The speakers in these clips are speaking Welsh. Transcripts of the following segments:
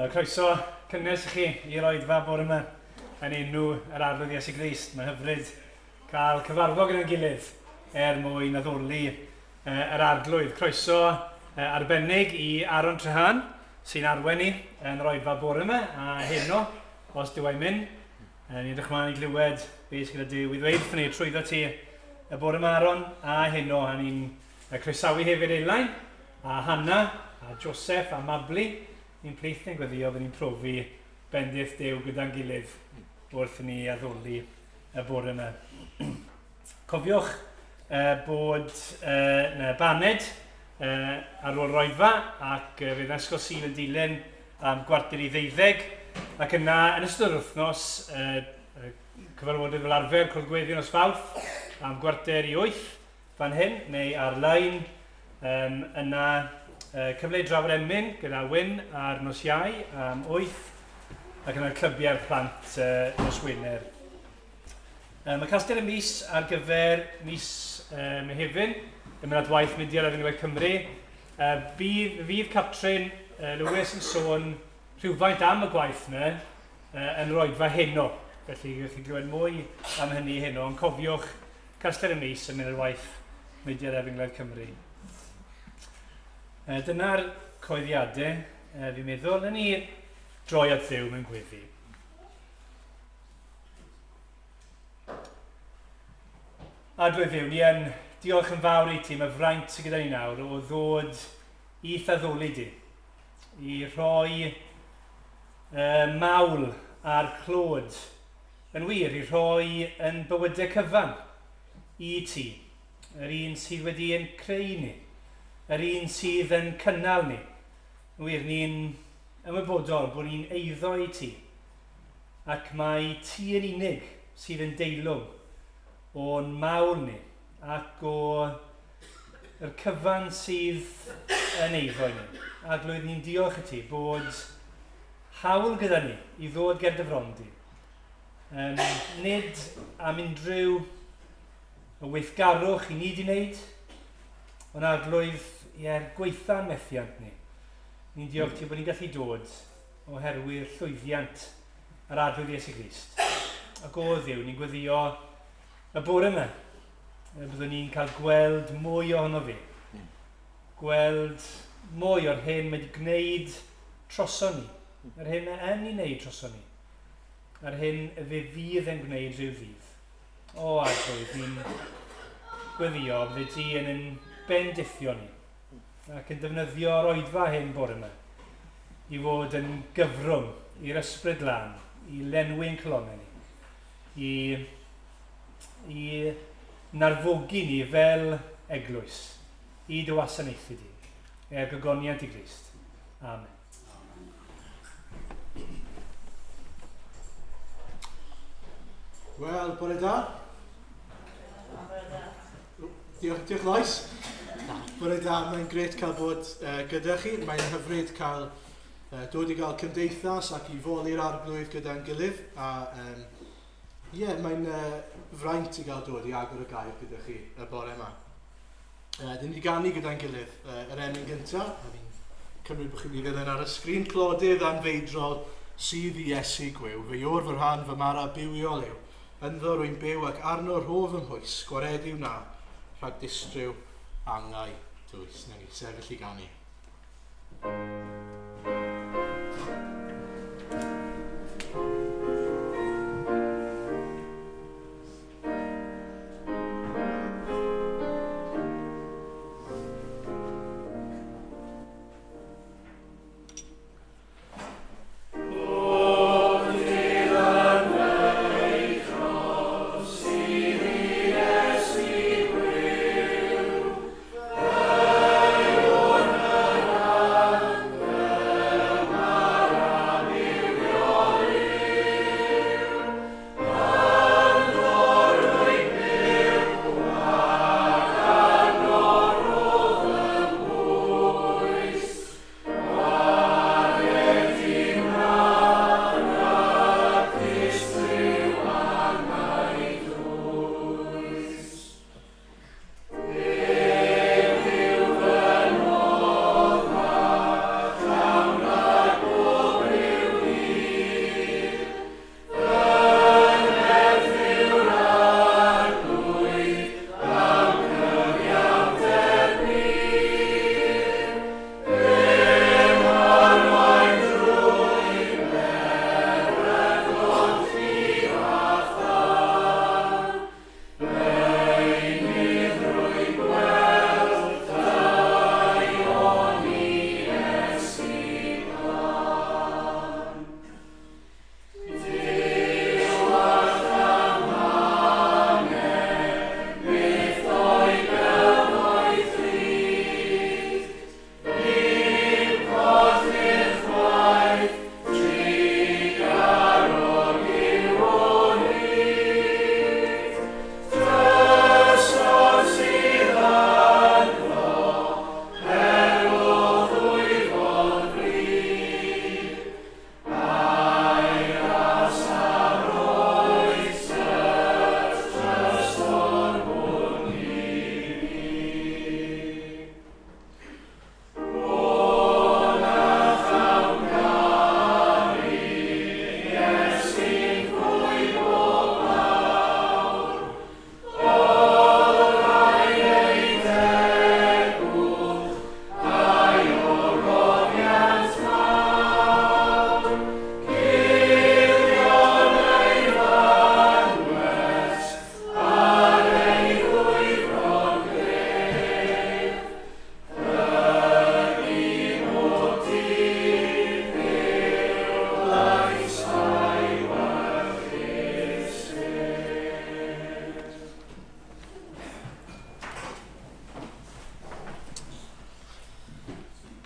Croeso cynnes i chi i'r Oedfa bore yma yn enw yr arglwydd Iesu Grist. Mae'n hyfryd cael cyfarfod gyda'n gilydd mwyn addoli yr arglwydd. Croeso arbennig i Aron Treharn sy'n arwen ni yn yr Oedfa bore yma a heno, os dyw e'n mynd. Ni'n edrych ymlaen i glywed beth gyda Duw i ddweud wrthyn ni trwyddo ti y bore yma Aron a heno. A ni'n croesawu hefyd Elain a Hanna a Joseph a Mabli. Ni'n plith yn gweddio fod ni'n profi bendith Duw gyda'n gilydd wrth ni addoli y bore yma. Cofiwch bod baned ar ôl Roedfa ac fydd ysgol sy'n yn dilyn am gwarter i 12 ac yna yn ystod yr wythnos cyfarfodydd fel arfer Cwlgweddi nos Fawrth am gwarter i 8 fan hyn neu ar-lein yna cyfle i drafod emyn gyda Wyn ar nos Iau am 8 ac yna'r clybiau'r plant nos Wener. Mae castel y mis ar gyfer mis Mehefin, Dymunad Waith Mudiad ar Fenyweg Cymru. Fydd Catrin Lewis yn sôn rhywfaint am y gwaith yna yn Roedfa heno. Felly gallwch chi glywed mwy am hynny heno, ond cofiwch castel y mis yn mynd ar waith Mudiad ar Fenyweg Cymru. Dyna'r coeddiadau, fi'n meddwl, yn ni droi at Dduw mewn gweddi. A dweud Dduw, ni yn diolch yn fawr i ti, mae fraint sydd gyda ni nawr o ddod i ddadoli di, i rhoi mawl ar clod, yn wir, i rhoi yn bywydau cyfan i ti, yr un sydd wedi ein creu ni. Yr un sydd yn cynnal ni. Wir, ni'n ymwybodol bod ni'n eiddo i ti. Ac mae ti yn unig sydd yn deilwng o'n mawl ni ac o'r cyfan sydd yn eiddo ni. A glwydd ni'n diolch i ti bod hawl gyda ni i ddod ger dy fron di. Nid am unrhyw y weithgarwch i ni di wneud, ond arglwydd gweitha'n methiant ni. Ni'n diolch ti bod ni'n gallu dod oherwydd llwyddiant yr arglwydd Iesu Grist. Ac o Dduw, ni'n gweddio y bore yma. Byddwn ni'n cael gweld mwy ohono fi. Gweld mwy o'r hyn mae wedi gwneud troso ni. Yr hyn yn ei wneud troso ni. Yr hyn y fydd yn gwneud rhyw ddydd. O arglwydd, ni'n gweddio bydde ti yn bendithio ni ac yn defnyddio'r oedfa hyn bore yma i fod yn gyfrwng i'r ysbryd lan, i lenwi'n colonnau ni, i narfogi ni fel eglwys, i dy wasanaethu di, gogoniant i Grist. Amen. Wel, bore da. Diolch Lois. Bore da, mae'n gret cael bod gyda chi. Mae'n hyfryd cael dod i gael cymdeithas ac i foli'r arglwydd gyda'n gilydd. A mae'n fraint i gael dod i agor y gair gyda chi y bore yma. Dyn ni ganu gyda'n gilydd yr enyn gyntaf. A fi'n cymryd bod chi'n mynd i ddilyn ar y sgrin. Clodydd anfeidrol sydd i Iesu gwyw. Fe yw'r fy rhan fy mara bywiol yw. Ynddo rwy'n byw ac arno'r hof ymhwys, gwarediw na, rhag distryw angau dwys. Neu sefyll i ganu.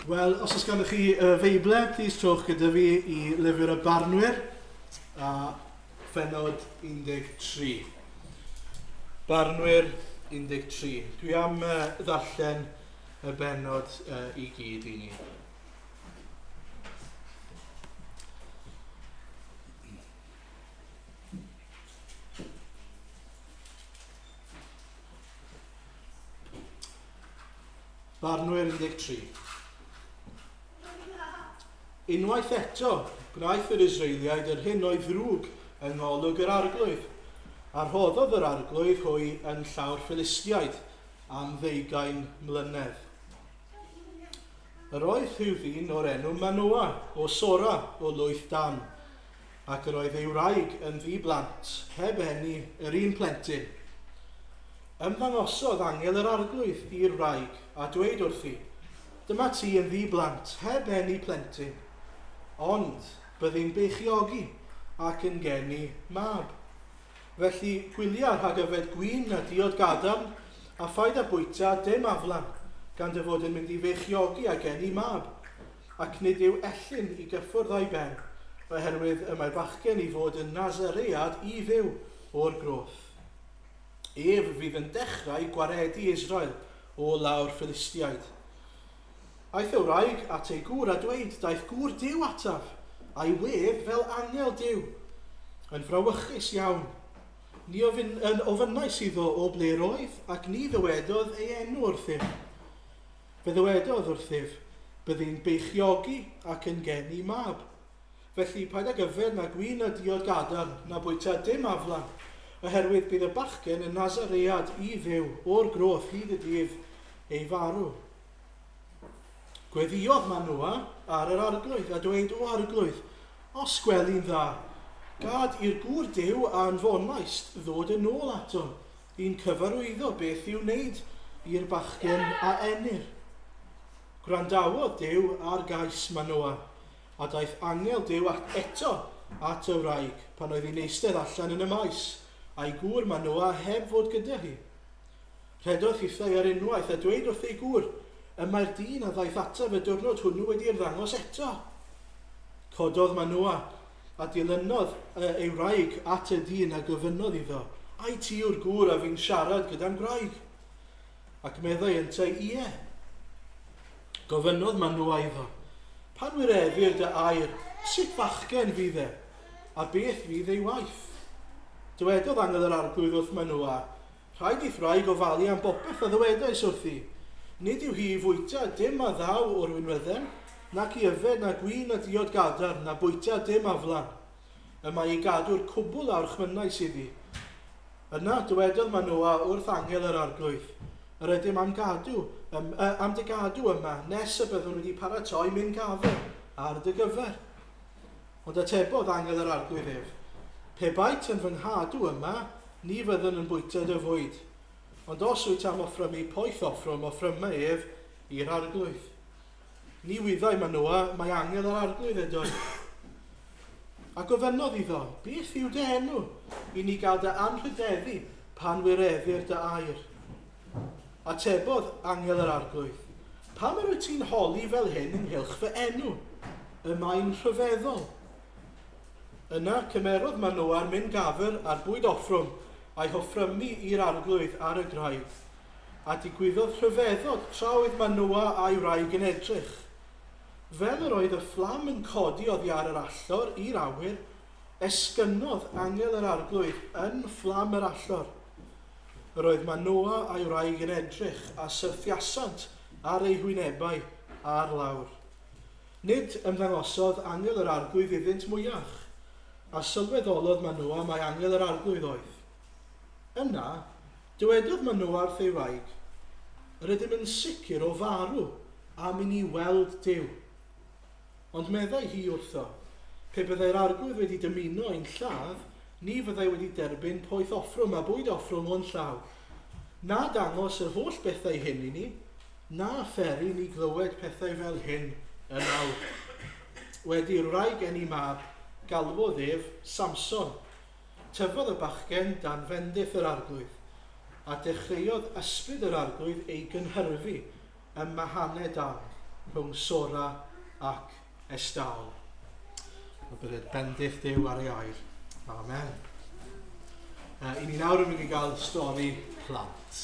Wel, os oes gennych chi feible, plis trowch gyda fi i lyfr y Barnwyr a phenod 13. Barnwyr 13. Dwi am ddarllen y benod i gyd i ni. Barnwyr 13. Unwaith eto, gwnaeth yr Israeliaid yr hyn oedd ddrwg yng ngolwg yr arglwydd. Arhoddodd yr arglwydd hwy yn llawr Philistiaid am 20 mlynedd. Yr oedd rhyw ddyn o'r enw Manoa o Sora o lwyth Dan, ac yr oedd ei wraig yn ddiblant, heb eni yr un plentyn. Ymddangosodd angel yr arglwydd i'r wraig a dweud wrthi, dyma ti yn ddiblant, heb eni plentyn, ond byddai'n beichiogi ac yn geni mab. Felly gwylia rhag yfed gwyn a diod gadarn a phaid a bwyta dim aflan, gan dy fod yn mynd i feichiogi a geni mab, ac nid yw ellyn i gyffwrdd o'i ben, oherwydd y mae'r bachgen i fod yn Nazaread i dduw o'r groth. Ef fydd yn dechrau gwaredu Israel o lawr Philistiaid. Aeth y wraig at ei gŵr a dweud, daeth gŵr Duw ataf, a'i wedd fel angel Duw, yn frawychus iawn. Ni ofynnais iddo o ble roedd, ac ni ddywedodd ei enw wrthyf. Fe ddywedodd wrthyf, byddai'n beichiogi ac yn geni mab. Felly paid ag yfed na gwyn a diod gadarn, na bwyta dim aflan, oherwydd bydd y bachgen yn Nazaread i dduw o'r groth hyd y dydd ei farw. Gweddiodd Manoa ar yr arglwydd a dweud, o arglwydd, os gwely'n dda, gad i'r gŵr Duw a'n fonmaist ddod yn ôl ato, i'n cyfarwyddo beth i'w wneud i'r bachgen a enir. Gwrandawodd Duw ar gais Manoa, a daeth angel Duw eto at y wraig pan oedd hi'n eistedd allan yn y maes, a'i gŵr Manoa heb fod gyda hi. Rhedodd hithau ar unwaith a dweud wrth ei gŵr, y mae'r dyn a ddaeth ataf y diwrnod hwnnw wedi ymddangos eto. Cododd Manoa a dilynodd ei wraig at y dyn a gofynnodd iddo, ai ti yw'r gŵr a fi'n siarad gyda'n gwraig? Ac meddai yntau, ie. Gofynnodd Manoa iddo, pan wireddir dy air, sut fachgen fydd e, a beth fydd ei waith? Dywedodd angel yr arglwydd wrth Manoa, rhaid i'th wraig ofalu am bopeth a ddywedais wrthi. Nid yw hi i fwyta dim a ddaw o'r wynwydden, nac i yfed na gwyn a diod gadarn, na bwyta dim aflan. Y mae i gadw'r cwbl awr chmynnais iddi. Yna dywedodd Manoa wrth angel yr arglwydd, yr ydym am dy gadw yma, nes y byddwn wedi paratoi mynd gafel ar dy gyfer. Ond atebodd angel yr arglwydd ef, pe bait yn fy nghadw yma, ni fyddwn yn bwyta dy fwyd. Ond os wyt am offrym i poeth offrwm ef i'r arglwydd. Ni wyddai Manoa, mae angel yr arglwydd edoedd. A gofynnodd iddo, beth yw dy enw i ni gael dy anrhydeddu pan wireddir dy air? Atebodd angel yr arglwydd, pam wyt ti'n holi fel hyn ynghylch fy enw? Y mae'n rhyfeddol. Yna cymerodd Manoa'n mynd gafr ar bwyd offrwm, a'i hoffrymu i'r arglwydd ar y graig, a digwyddodd rhyfeddod tra oedd Manoa a'i wraig yn edrych. Fel yr oedd y fflam yn codi oddi ar yr allor i'r awyr, esgynnodd angel yr arglwydd yn fflam yr allor. Yr oedd Manoa a'i wraig yn edrych a syrthiasant ar ei hwynebau ar lawr. Nid ymddangosodd angel yr arglwydd iddynt mwyach, a sylweddolodd Manoa mae angel yr arglwydd oedd. Yna, dywedodd Manoa wrth ei wraig, rydym yn sicr o farw a mynd i weld Duw. Ond meddai hi wrtho, pe byddai'r arglwydd wedi dymuno ein lladd, ni fyddai wedi derbyn poeth offrwm a bwyd offrwm o'n llaw. Na dangos yr holl bethau hyn i ni, na pheri ni glywed pethau fel hyn yn awr. Wedi'r wraig en i mab, galwodd ef Samson. Tyfodd y bachgen dan fendith yr arglwydd, a dechreuodd ysbryd yr arglwydd ei gynhyrfu ym mahanau dan. rhwng Sora ac Estaol. A bydd bendith Duw ar ei air. Amen. I ni nawr yn mynd i gael stori plant.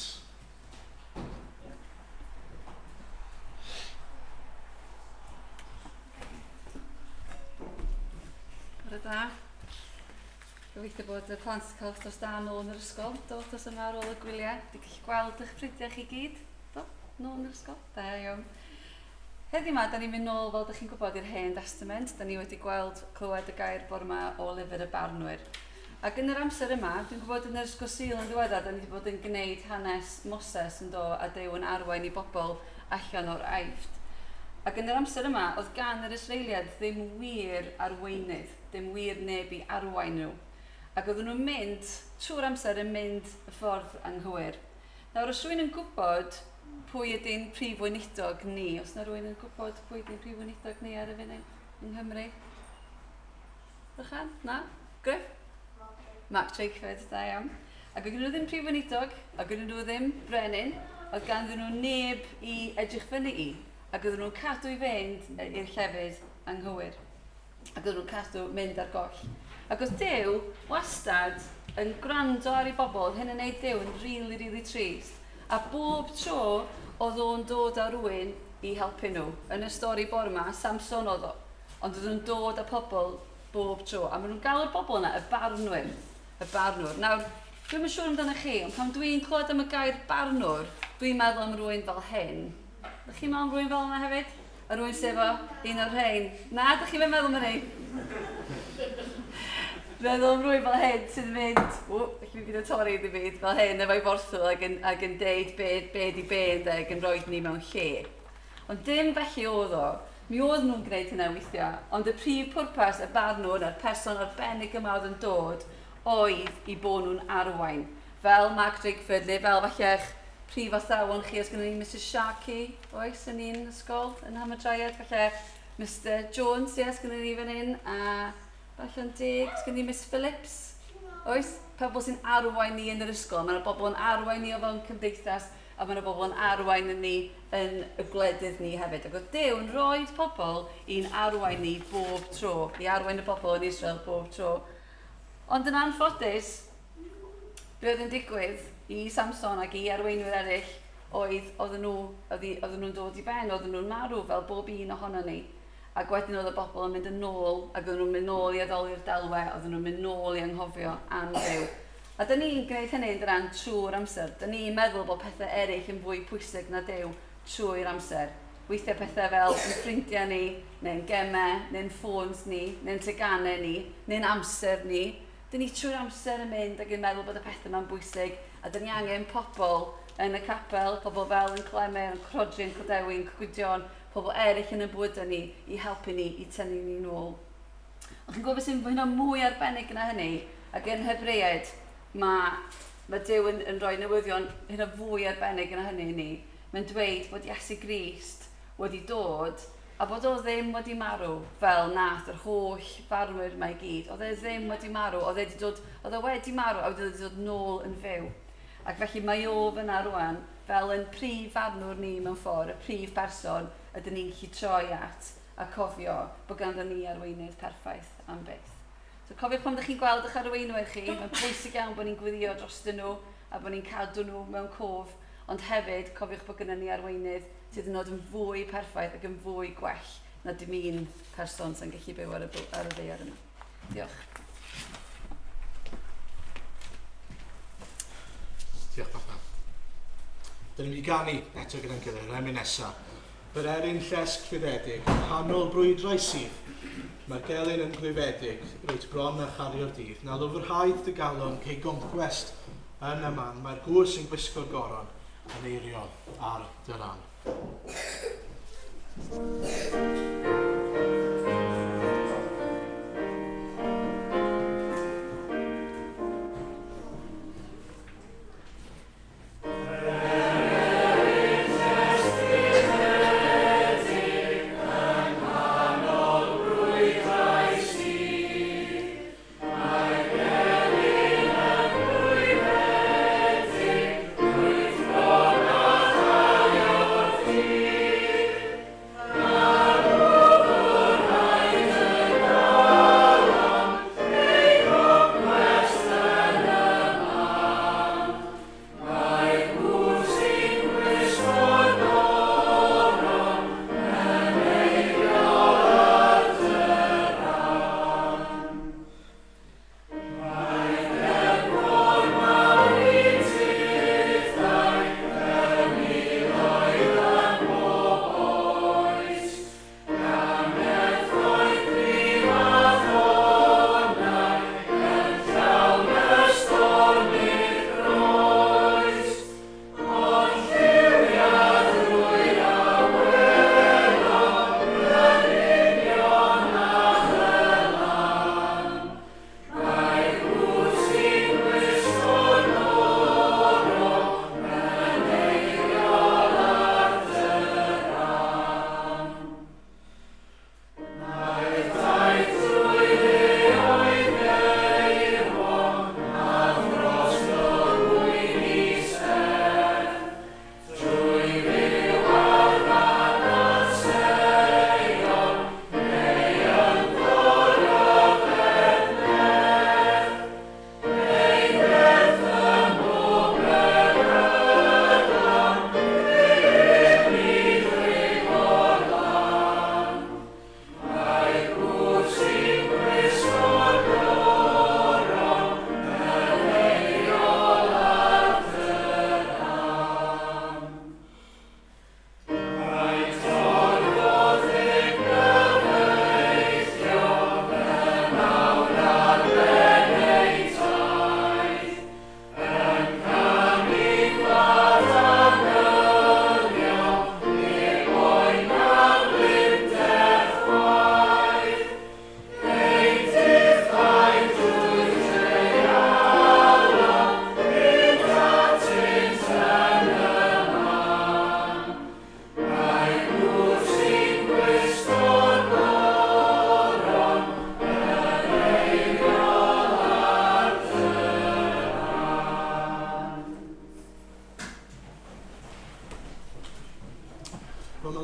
Bore da. Gobeithio bod y plant yn cael wrthos da nôl yn yr ysgol. Do, wrthos yma ar ôl y gwyliau. Dwi'n gallu gweld eich ffrindiau chi gyd. Do, nôl yn yr ysgol. Da iawn. Heddi yma, da ni'n mynd nôl, fel ydych chi'n gwybod, i'r Hen Testament. Da ni wedi clywed y gair bore yma o lyfr y Barnwyr. Ac yn yr amser yma, dwi'n gwybod yn yr ysgol Sul yn ddiweddar, da ni wedi bod yn gwneud hanes Moses yn do a Duw yn arwain i bobl allan o'r Aifft. Ac yn yr amser yma, oedd gan yr Israeliad ddim wir arweinydd, ddim wir neb i arwain nhw. Ac oedden nhw'n mynd, trwy'r amser yn mynd y ffordd anghywir. Nawr, os rwy'n yn gwybod pwy ydy'n prif weinidog ni, os na rwy'n yn gwybod pwy ydy'n prif weinidog ni ar y funud yng Nghymru? Rychan? Na? Griff? Mark Treharn, da iawn. Ac oedd nhw ddim prif weinidog, ac oedd nhw ddim brenin, oedd ganddyn nhw neb i edrych fyny i, ac oedd nhw'n cadw i fynd i'r llefydd anghywir. Ac oedd nhw'n cadw mynd ar goll. Ac oedd Duw wastad yn gwrando ar ei bobl, hyn yn gwneud Duw yn really trist. A bob tro oedd o'n dod â rhywun i helpu nhw. Yn y stori bore yma, Samson oedd o. Ond oedd nhw'n dod â pobl bob tro. A maen nhw'n galw'r bobl yna y Barnwyr. Y Barnwyr. Nawr, dwi'n yn siŵr amdano chi, ond pan dwi'n clywed am y gair Barnwyr, dwi'n meddwl am rhywun fel hyn. Ydych chi'n meddwl am rhywun fel yna hefyd? A rhywun sef o un o'r rhain? Na, ydych chi'n meddwl am hynny? Meddwl am rhywun fel hyn sydd yn mynd, felly mi fydd y torri iddi byd, fel hyn efo'i forthwl ac yn deud be di be ac yn rhoi ni mewn lle. Ond dim felly oedd o. Mi oedd nhw'n gwneud hynna weithiau, ond y prif pwrpas y barnwr a'r person arbennig yma oedd yn dod oedd i bod nhw'n arwain. Fel Mark Treharn, fel falle'ch prif athrawon chi, os gyda ni Mrs Sharkey, oes, yn un ysgol, yn Hamadriad, falle Mr Jones, yes, gyda ni fan hyn, a falle'n deg, os gyda ni Miss Phillips, oes, pobl sy'n arwain ni yn yr ysgol, mae'n bobl yn arwain ni o fewn cymdeithas, a mae'n bobl yn arwain ni yn y gwledydd ni hefyd. Ac oedd Duw yn rhoi pobl i'n arwain ni bob tro, i arwain y bobl yn Israel bob tro. Ond yn anffodus, be oedd yn digwydd i Samson ac i arweinwyr eraill oedden nhw'n dod i ben, oedden nhw'n marw fel bob un ohono ni. Ac wedyn oedd y bobl yn mynd yn ôl, ac oedden nhw'n mynd nôl i addoli'r delwe, oedden nhw'n mynd nôl i anghofio am Duw. A da ni'n gwneud hynny yn dran trwy'r amser. Da ni'n meddwl bod pethau eraill yn fwy pwysig na Duw trwy'r amser. Weithiau pethau fel yn ffrindiau ni, neu'n gemau, neu'n ffôns ni, neu'n tegannau ni, neu'n amser ni. Da ni trwy'r amser yn mynd ac yn meddwl bod y pethau yma'n bwysig, a da ni angen pobl yn y capel, pobl fel yn Clemer, yn Crodri, yn Clodewin, Cwgidion, pobl eraill yn y bwyda ni i helpu ni, i tynnu ni nôl. Ond chi'n gwybod sy'n mwy arbennig yna hynny, ac yn Hebreaid, mae Duw yn rhoi newyddion hynna fwy arbennig yna hynny i ni. Mae'n dweud bod Iesu Grist wedi dod, a bod o ddim wedi marw fel nath yr holl farmwyr mae i gyd. Oedd e ddim wedi marw, oedd e wedi marw a wedi dod nôl yn fyw. Ac felly mae o fyna rwan, fel yn prif farnwr ni mewn ffordd, y prif person, ydyn ni'n gallu troi at a cofio bod ganddo ni arweinydd perffaith am byth. So cofiwch pan ydych chi'n gweld eich arweinwyr chi, mae'n pwysig iawn bod ni'n gwyddio drostyn nhw a bod ni'n cadw nhw mewn cof, ond hefyd cofiwch bod gynnu ni arweinydd sydd yn oed yn fwy perffaith ac yn fwy gwell na dim un person sy'n gallu byw ar y ddaear yma. Diolch. Diolch Papa. Dyna ni'n ganu eto gyda'n gilydd, rhaid nesaf. Bydd erin llesg ffyddedig, hanol brwydrau sydd. Mae'r gelyn yn glifedig, reit bron a chario'r dydd. Na lyfrhaid dy galon cei gompwest yn y man, mae'r gŵr sy'n gwisgo'r goron yn eirio ar dy ran.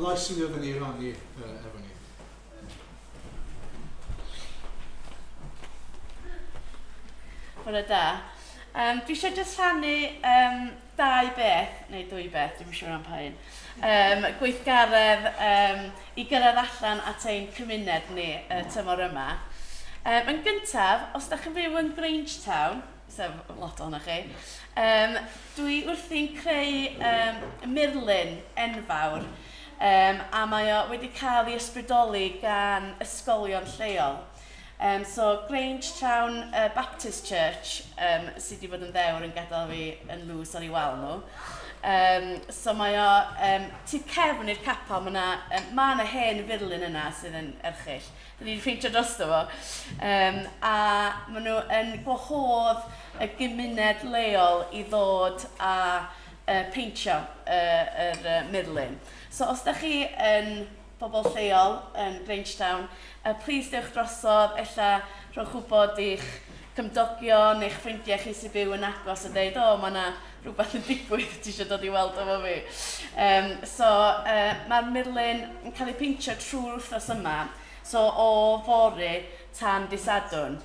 lais sydd efo ni rannu efo ni. Bore da. Dwi eisiau jyst rhannu dau beth, neu dwy beth, dwi'n siŵr am pa un. Gweithgaredd i gyrraedd allan at ein cymuned ni tymor yma. Yn gyntaf, os da chi'n byw yn Grangetown, sef lot o'na chi, dwi wrthi'n creu murlun enfawr a mae o wedi cael ei ysbrydoli gan ysgolion lleol. So Grangetown Baptist Church sydd wedi bod yn ddewr yn gadael fi yn lws ar ei wal nhw. So mae o tu cefn i'r capel, mae yna hen furlun yna sydd yn erchyll. Dyn ni'n ffeintio drosto fo. A maen nhw yn gwahodd y gymuned leol i ddod a peintio yr murlun. So os da chi yn bobl lleol yn Grangetown, plis dewch drosodd, ella rhowch wybod i'ch cymdogion, eich ffrindiau chi sy'n byw yn agos a dweud, o, mae yna rhywbeth yn digwydd, ti eisiau dod i weld efo fi. Mae'r murlun yn cael ei peintio trwy'r wythnos yma, so o fori tan Dysadwn.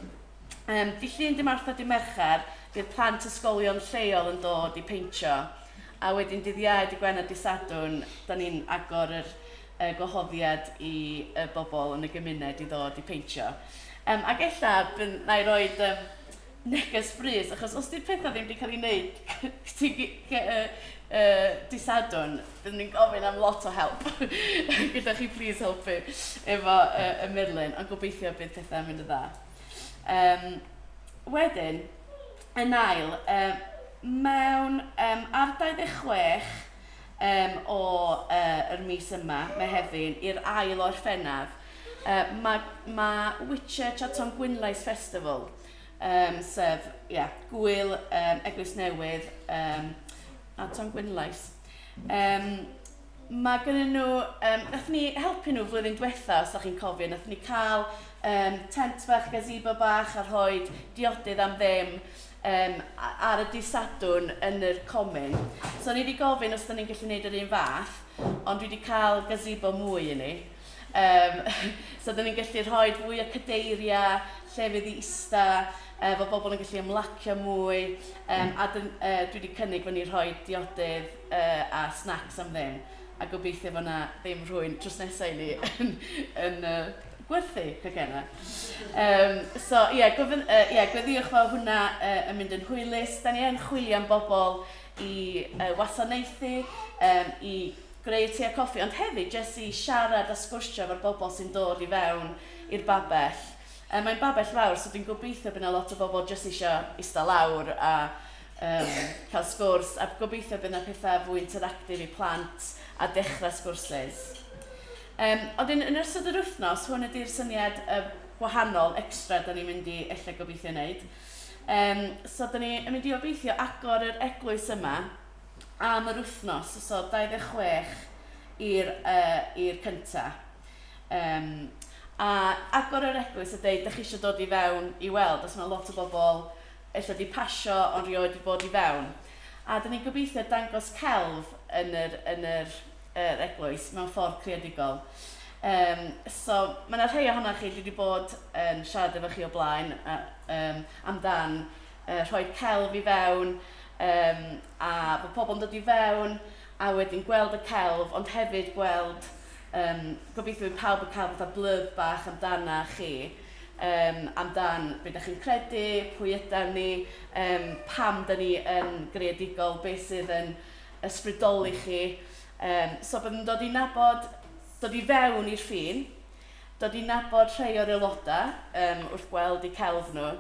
Di Llun, dim Arthur, dim Mercher, bydd plant ysgolion lleol yn dod i peintio, a wedyn dydd Iau, dy Gwener, Dysadwn, da ni'n agor yr gwahoddiad i bobl yn y gymuned i ddod i peintio. Ac ella, na i roed neges brys, achos os di'r pethau ddim wedi cael ei wneud Dysadwn, byddwn ni'n gofyn am lot o help. Gyda chi please helpu efo y murlun, ond gobeithio bydd pethau'n mynd y dda. Wedyn, yn ail, mewn ar 26 o'r mis yma, Mehefin, i'r ail o'r Orffennaf, mae Whitchurch a Tom Gwynlais Festival, sef gwyl Eglwys Newydd a Tom Gwynlais. Mae gennyn nhw, nath ni helpu nhw flwyddyn diwetha, os da chi'n cofio, nath ni cael tent bach, gazebo bach a rhoi diodydd am ddim ar y Dysadwn yn yr comin. So ni wedi gofyn os da ni'n gallu gwneud yr un fath, ond dwi wedi cael gazebo mwy i ni. So da ni'n gallu rhoi fwy o cadeiriau, lle fydd i ista, fo bobl yn gallu ymlacio mwy, a dwi wedi cynnig fod ni'n rhoi diodydd a snacks am ddim. A gobeithio fod na ddim rhywun trws nesau ni yn gwerthu cacena. So, gweddiwch fo hwnna yn mynd yn hwylus. Da ni yn chwilio am bobl i wasanaethu, i greu te a coffi, ond hefyd jyst i siarad a sgwrsio efo'r bobl sy'n dod i fewn i'r babell. Mae'n babell fawr, so dwi'n gobeithio bydd yna lot o bobl jyst eisiau ista lawr a cael sgwrs, a gobeithio bydd yna pethau fwy interactif i plant a dechrau sgwrsys. Ond yn ystod yr wythnos, hwn ydy'r syniad gwahanol, extra, da ni'n mynd i ella gobeithio wneud. So, da ni'n mynd i obeithio agor yr eglwys yma am yr wythnos, so 26 i'r cynta. A agor yr eglwys a dweud, da chi eisiau dod i fewn i weld, os mae lot o bobl ella di pasio ond rioed i bod i fewn. A da ni'n gobeithio dangos celf yn yr eglwys mewn ffordd creadigol. So, mae yna rhai ohonoch chi wedi bod yn siarad efo chi o blaen amdan rhoi celf i fewn, a bod pobl yn dod i fewn, a wedyn gweld y celf, ond hefyd gweld, gobeithio bydd pawb yn cael fatha blurb bach amdana chi, amdan beth ydych chi'n credu, pwy ydym ni, pam da ni yn greadigol, beth sydd yn ysbrydoli chi. So bydd yn dod i nabod, dod i fewn i'r ffin, dod i nabod rhai o'r aelodau wrth gweld eu celf nhw,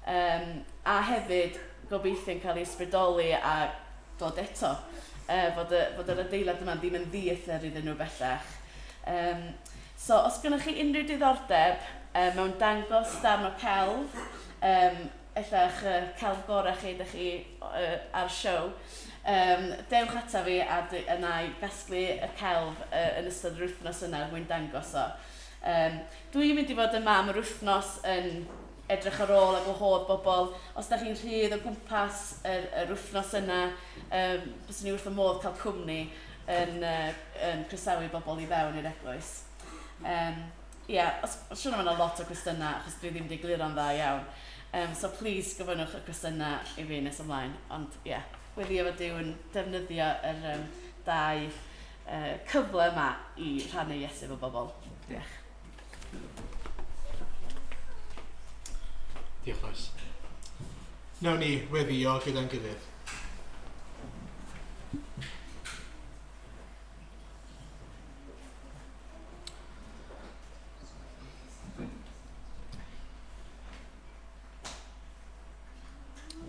a hefyd gobeithio'n cael ei ysbrydoli a dod eto, fod yr adeilad yma ddim yn ddiethyr iddyn nhw bellach. So, os gynnwch chi unrhyw diddordeb mewn dangos darn o celf, ella'ch celf gorau chi ydych chi ar siow, dewch ata fi a yna i gasglu y celf yn ystod yr wythnos yna mwyn dangos o. Dwi'n mynd i fod yma am yr wythnos yn edrych ar ôl a gwahodd bobl. Os da chi'n rhydd o gwmpas yr wythnos yna, bys ni wrth y modd cael cwmni yn croesawu bobl i fewn i'r eglwys. Siwr yma lot o cwestiynau, achos dwi ddim wedi gluro'n dda iawn. So please gofynnwch y cwestiynau i fi nes ymlaen. Ond wedi efo Duw yn defnyddio yr dau cyfle yma i rhannu Iesu efo bobl. Diolch. Diolch oes. Nawn ni weddio gyda'n gilydd.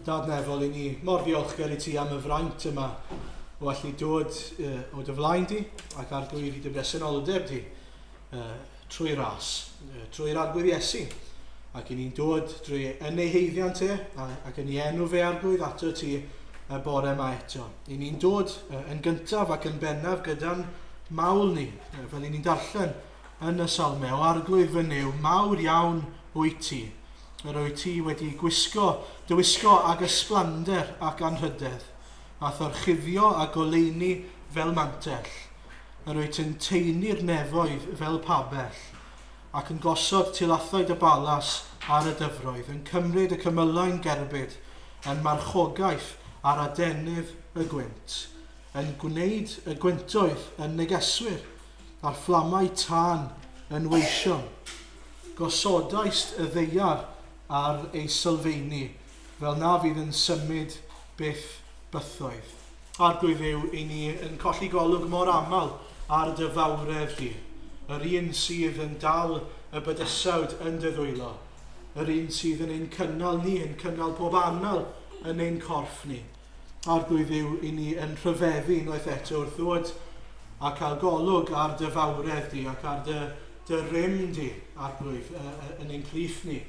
Dad Nefol, i ni mor ddiolchgar i ti am y fraint yma o allu dod o dy flaen di ac arglwydd i dy bresenoldeb di trwy'r ras, trwy'r arglwydd Iesu. Ac i ni'n dod drwy yn ei heiddiant e ac yn ei enw fe arglwydd ato ti y bore yma eto. I ni'n dod yn gyntaf ac yn bennaf gyda'n mawl ni, fel i ni'n darllen yn y salme o arglwydd fy new, mawr iawn wyt ti. Yr wyt ti wedi dywisgo ag ysblander ac anrhydedd, a thorchuddio a goleini fel mantell. Yr wyt yn teini'r nefoedd fel pabell, ac yn gosod tilathoedd y balas ar y dyfroedd, yn cymryd y cymylau'n gerbyd, yn marchogaeth ar adenydd y gwynt, yn gwneud y gwyntoedd yn negeswyr, a'r fflamau tân yn weision. Gosodaist y ddeiar ar ei sylfaeni, fel na fydd yn symud byth bythoedd. Arglwydd yw i ni yn colli golwg mor aml ar dy fawredd di, yr un sydd yn dal y bydysawd yn dy ddwylo, yr un sydd yn ein cynnal ni, yn cynnal pob anal yn ein corff ni. Arglwydd yw i ni yn rhyfeddu unwaith eto wrth ddod a cael golwg ar dy fawredd di ac ar dy rym di, arglwydd, yn ein plith ni.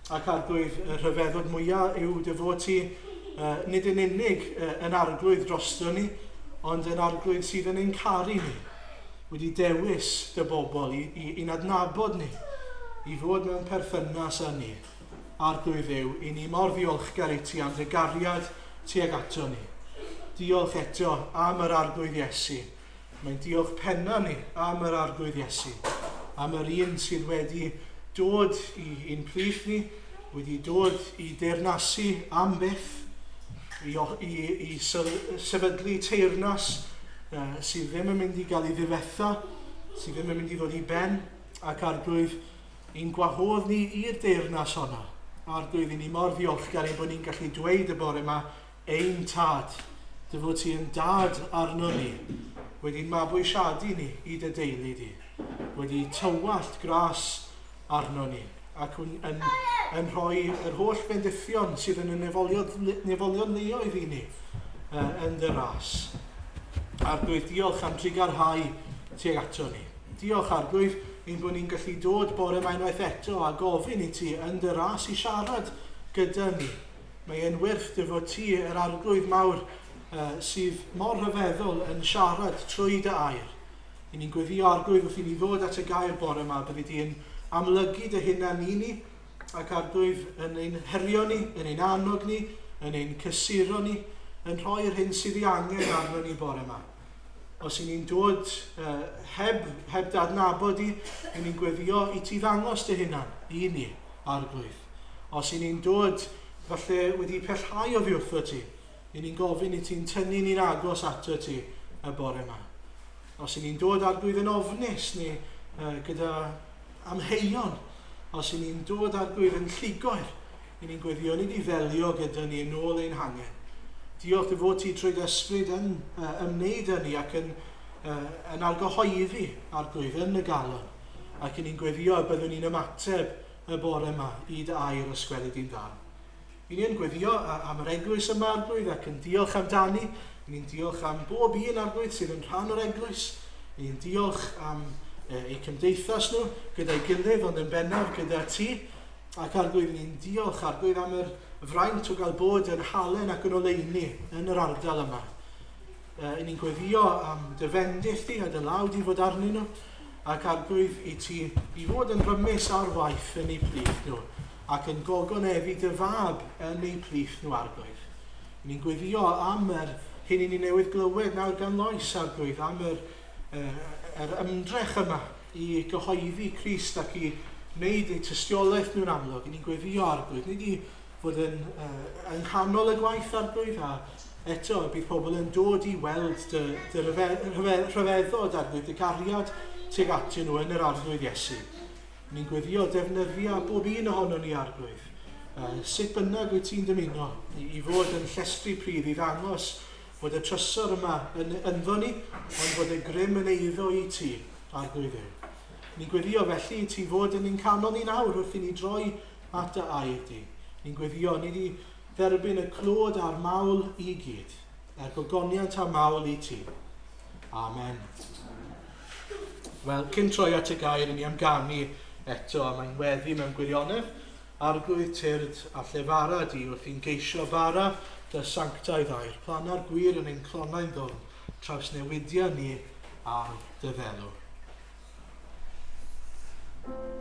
Ac arglwydd y rhyfeddod mwyaf yw dy fod ti nid yn unig yn arglwydd drosto ni, ond yn arglwydd sydd yn ein caru ni. Wedi dewis dy bobl i'n adnabod ni, i fod mewn perthynas â ni. Arglwydd yw i ni mor ddiolchgar i ti am dy gariad tuag ato ni. Diolch eto am yr arglwydd Iesu. Mae'n diolch penna ni am yr arglwydd Iesu. Am yr un sydd wedi dod i'n plith ni, wedi dod i deyrnasu am byth, i sefydlu teyrnas sydd ddim yn mynd i gael ei ddifetha, sydd ddim yn mynd i ddod i ben, ac arglwydd i'n gwahodd ni i'r deyrnas honna. Arglwydd i ni mor ddiolchgar i bod ni'n gallu dweud y bore yma, ein tad, dy fod ti yn dad arno ni, wedi'n mabwysiadu ni i dy deulu di, wedi tywallt gras arno ni, ac yn rhoi yr holl bendithion sydd yn y nefolion leoedd i ni yn dy ras. Arglwydd, diolch am trigarhau tuag ato ni. Diolch arglwydd ein bod ni'n gallu dod bore yma unwaith eto a gofyn i ti yn dy ras i siarad gyda ni. Mae e'n wyrth dy fod ti yr arglwydd mawr sydd mor rhyfeddol yn siarad trwy dy air. I ni'n gweddio arglwydd wrth i ni ddod at y gair bore yma, byddi di'n amlygu dy hunan i ni, ac arglwydd yn ein herio ni, yn ein annog ni, yn ein cysuro ni, yn rhoi'r hyn sydd ei angen arno ni bore yma. Os i ni'n dod heb dadnabod i ni'n gweddio i ti ddangos dy hunan i ni arglwydd. Os i ni'n dod falle wedi pellhau o fi wrtho ti, i ni'n gofyn i ti'n tynnu ni'n agos ato ti y bore yma. Os i ni'n dod arglwydd yn ofnus ni gyda amheuon, os i ni'n dod arglwydd yn lligoer, i ni'n gweddio ni di ddelio gyda ni yn ôl ein hangen. Diolch dy fod ti trwy ysbryd yn ymwneud â ni ac yn algyhoeddi arglwydd yn y galon. Ac i ni'n gweddio y byddwn ni'n ymateb y bore yma i dy air ysgweli di'n ddan. I ni'n gweddio am yr eglwys yma arglwydd ac yn diolch amdani. I ni'n diolch am bob un arglwydd sydd yn rhan o'r eglwys. I ni'n diolch am eu cymdeithas nhw gyda'i gilydd ond yn bennaf gyda ti. Ac arglwydd ni'n diolch arglwydd am yr fraint o gael bod yn halen ac yn oleuni yn yr ardal yma. I ni'n gweddio am dy fendith di a dy lawd i fod arnyn nhw, ac arglwydd i ti i fod yn rymus ar waith yn eu plith nhw, ac yn gogoneddu dy fab yn eu plith nhw arglwydd. Ni'n gweddio am yr hyn i ni newydd glywed nawr gan Lois Arglwydd am yr ymdrech yma i gyhoeddi Crist ac i wneud eu tystiolaeth nhw'n amlwg. I ni'n gweddio Arglwydd, nid i fod yn nghanol y gwaith Arglwydd, a eto bydd pobl yn dod i weld dy rhyfeddod Arglwydd, dy gariad tuag atyn nhw yn yr Arglwydd Iesu. Ni'n gweddio defnyddio bob un ohono ni Arglwydd. Sut bynnag wyt ti'n dymuno i fod yn llestri pridd i ddangos fod y trysor yma yn ynddo ni, ond fod y grym yn eiddo i ti, Arglwydd Dduw. Ni'n gweddio felly i ti fod yn ein canol ni nawr wrth i ni droi at y air di. Ni'n gweddio, ni di dderbyn y clod a'r mawl i gyd, a'r gogoniant a mawl i ti. Amen. Wel, cyn troi at y gair, ni amganu eto a mae'n weddi mewn gwirionedd, Arglwydd tyrd a llefara di wrth i'n geisio bara dy sanctaidd air. Plana'r gwir yn ein clonau'n ddwrn, traws newidiau ni ar dy ddelw. Wrth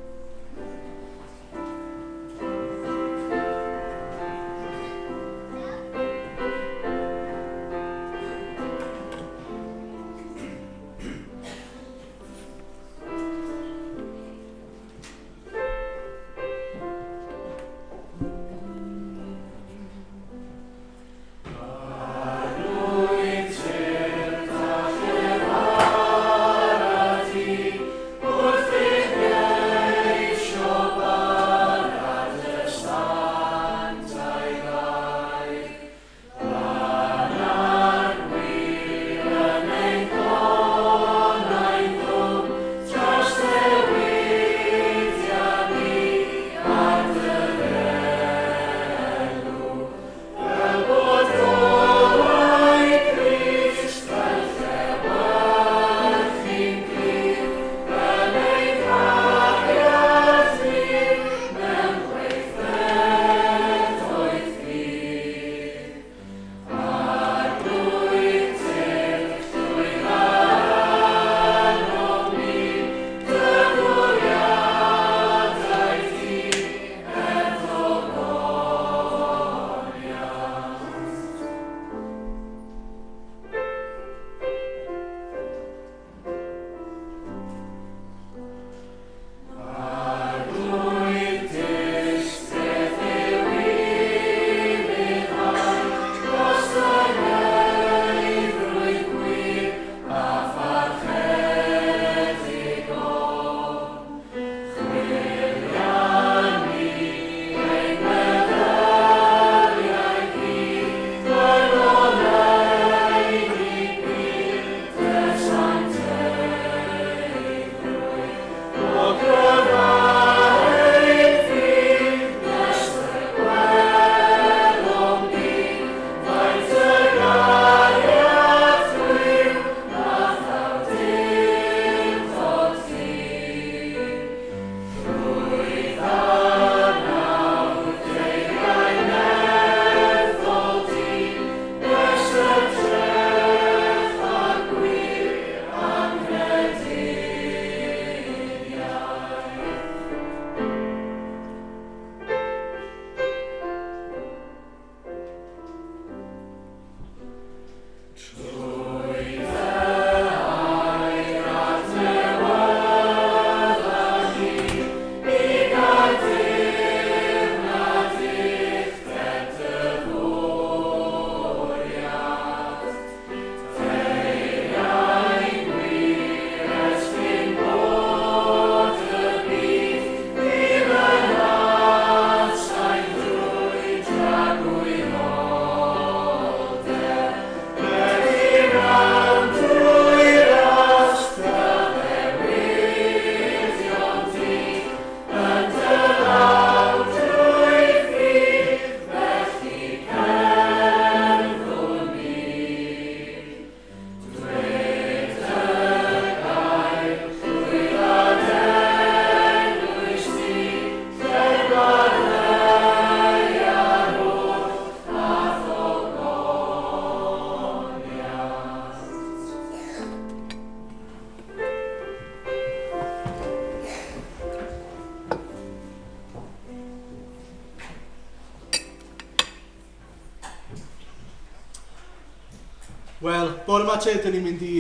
Wel, bore yma te, dyn ni'n mynd i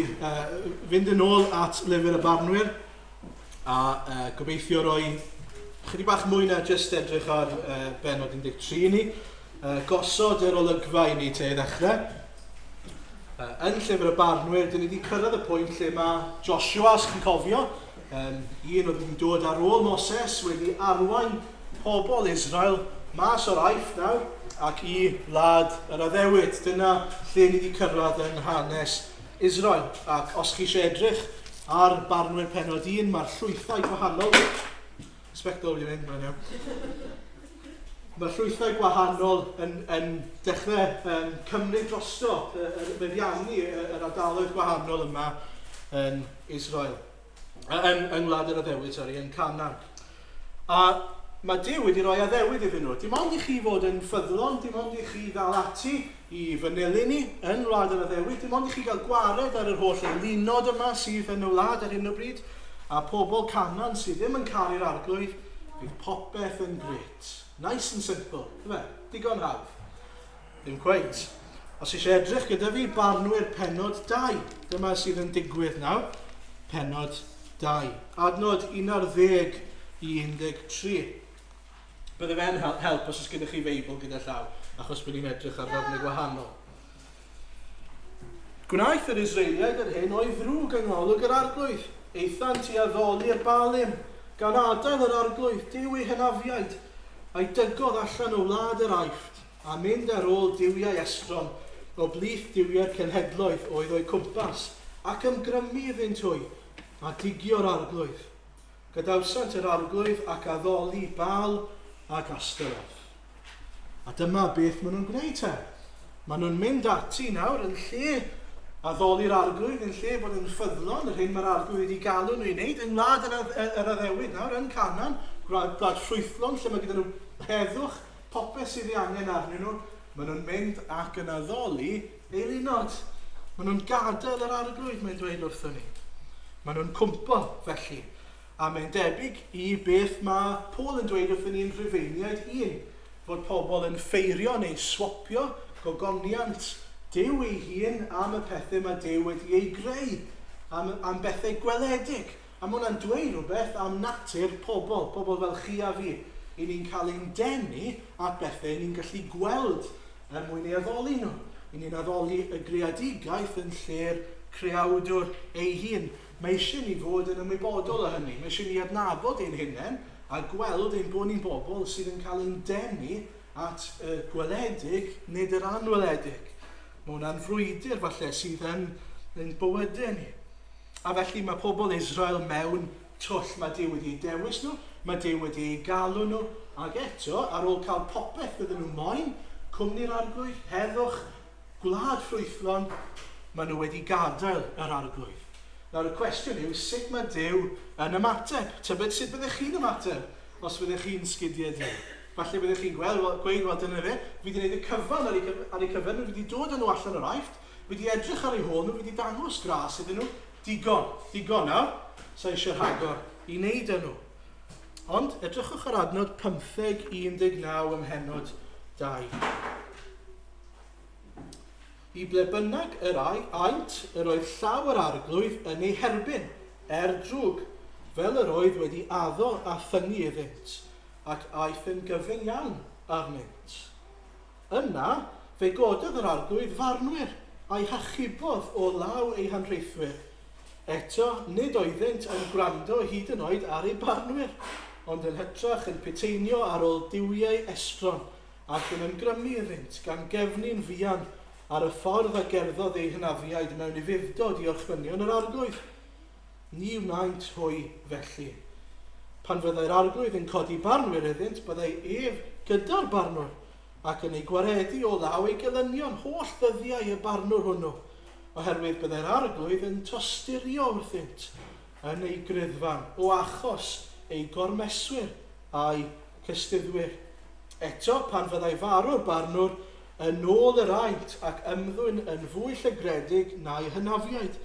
fynd yn ôl at lyfr y Barnwyr a gobeithio roi chydig bach mwy na jyst edrych ar benod 13 ni. Gosod yr olygfa i ni te ddechrau. Yn llyfr y Barnwyr, dyn ni wedi cyrraedd y pwynt lle mae Joshua, os chi'n cofio, un oedd wedi dod ar ôl Moses, wedi arwain pobl Israel mas o'r Aifft nawr, ac i wlad yr Addewid. Dyna lle ni wedi cyrraedd yn hanes Israel. Ac os chi eisiau edrych ar Barnwyr penod 1, mae'r llwythau gwahanol. Sbectol wedi mynd, mae'n iawn. Mae'r llwythau gwahanol yn dechrau cymryd drosto, meddiannu yr ardaloedd gwahanol yma yn Israel. Yng Ngwlad yr Addewid, yn Canan. A mae Duw wedi rhoi addewid iddyn nhw. Dim ond i chi fod yn ffyddlon, dim ond i chi ddal ati i fanylu ni yn Wlad yr Addewid, dim ond i chi gael gwared ar yr holl lunod yma sydd yn y wlad ar hyn o bryd, a pobl Canan sydd ddim yn cael i'r arglwydd, bydd popeth yn gret. Nice and simple, digon hawdd. Ddim cweint. Os eisiau edrych gyda fi, Barnwyr penod 2. Dyma sydd yn digwydd nawr. Penod 2. Adnod 11 i 13. Bydde fe'n help os oes gyda chi Feibl gyda llaw, achos bydd ni'n edrych ar ddefnydd gwahanol. Gwnaeth yr Israeliaid yr hyn o'i ddrwg yng ngolwg yr arglwydd. Eithant i addoli'r Balim, gan adael yr arglwydd, Duw ei hynafiaid, a'i dygodd allan o wlad yr Aifft, a mynd ar ôl diwiau estron, o blith diwiau'r cenhedloedd oedd o'i cwmpas, ac ymgrymu iddynt hwy, a digio'r arglwydd. Gadawsant yr arglwydd ac addoli Bal ac Astaroth. A dyma beth maen nhw'n gwneud te. Maen nhw'n mynd ati nawr yn lle addoli'r arglwydd, yn lle bod yn ffyddlon, yr hyn mae'r arglwydd wedi galw nhw i wneud, yng Ngwlad yr Addewid nawr, yn Canan, gwlad ffrwythlon, lle mae gyda nhw heddwch, popeth sydd ei angen arnyn nhw, maen nhw'n mynd ac yn addoli eilunod. Maen nhw'n gadael yr arglwydd, mae'n dweud wrthyn ni. Maen nhw'n cwmpo felly. A mae'n debyg i beth mae Paul yn dweud wrthyn ni'n Rhufeiniaid 1, fod pobl yn ffeirio neu swopio gogoniant Duw ei hun am y pethau mae Duw wedi ei greu, am bethau gweledig. A mae hwnna'n dweud rhywbeth am natur pobl fel chi a fi, i ni'n cael ein denu at bethau ni'n gallu gweld mwyn ei addoli nhw. I ni'n addoli y greadigaeth yn lle'r creawdwr ei hun. Mae eisiau ni fod yn ymwybodol o hynny. Mae eisiau ni adnabod ein hunain a gweld ein bod ni'n bobl sydd yn cael ein denu at gweledig nid yr anweledig. Mae hwnna'n frwydr falle sydd yn bywydau ni. A felly mae pobl Israel mewn twll. Mae Duw wedi dewis nhw, mae Duw wedi galw nhw, ac eto, ar ôl cael popeth ydyn nhw moyn, cwmni'r arglwydd, heddwch, gwlad ffrwythlon, maen nhw wedi gadael yr arglwydd. Nawr y cwestiwn yw, sut mae Duw yn ymateb? Tybed sut byddech chi'n ymateb os byddech chi'n sgidiau Duw? Falle byddech chi'n gweud, dyna fe, fi wedi gwneud y cyfan ar eu cyfan, fi wedi dod â nhw allan o'r Aifft, fi wedi edrych ar eu hôl nhw, fi wedi dangos gras iddyn nhw, digon nawr, sa'n eisiau rhagor i wneud â nhw. Ond edrychwch ar adnod 15-19 ym mhenod 2. I ble bynnag yr aint, yr oedd llaw yr arglwydd yn ei herbyn, drwg, fel yr oedd wedi addo a thynnu iddynt, ac aeth yn gyfyng iawn arnynt. Yna, fe gododd yr arglwydd farnwyr, a'i hachubodd o law ei hanreithwyr. Eto, nid oeddynt yn gwrando hyd yn oed ar ei barnwyr, ond yn hytrach yn piteinio ar ôl diwiau estron, ac yn ymgrymu iddynt gan gefnu'n fuan, ar y ffordd a gerddodd ei hynafiaid mewn i fuddod i orchfynion yr arglwydd. Ni wnaent hwy felly. Pan fyddai'r arglwydd yn codi barnwyr iddynt, byddai ef gyda'r barnwr, ac yn ei gwaredu o law ei gelynion, holl ddyddiau y barnwr hwnnw, oherwydd byddai'r arglwydd yn tosturio wrthynt yn ei gryddfan, o achos ei gormeswyr a'i cystyddwyr. Eto, pan fyddai farw'r barnwr, yn ôl yr aint ac ymddwyn yn fwy llygredig na'i hynafiaid,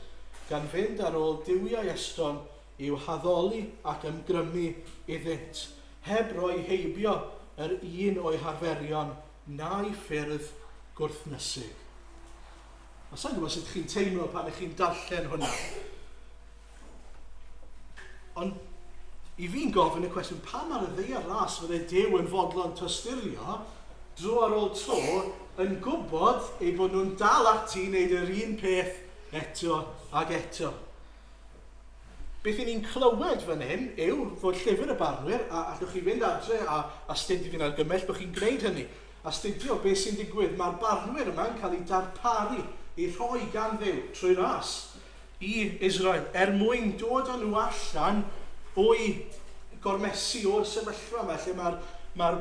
gan fynd ar ôl diwiau estron i'w haddoli ac ymgrymu iddynt, heb roi heibio yr un o'i harferion na'i ffyrdd gwrthnysig. A sa'n gwybod sut chi'n teimlo pan ych chi'n darllen hwnna. Ond i fi'n gofyn y cwestiwn, pam ar y ddeiar ras fydde Duw yn fodlon tysturio dro ar ôl tro yn gwybod ei bod nhw'n dal ati i wneud yr un peth eto ag eto. Beth i ni'n clywed fan hyn yw fod llyfr y Barnwyr, a allwch chi fynd adre a astudio fi'n argymell bod chi'n gwneud hynny, astudio beth sy'n digwydd. Mae'r Barnwyr yma'n cael ei darparu, i rhoi gan Dduw trwy ras i Israel, mwyn dod â nhw allan o'i gormesu o'r sefyllfa yma, lle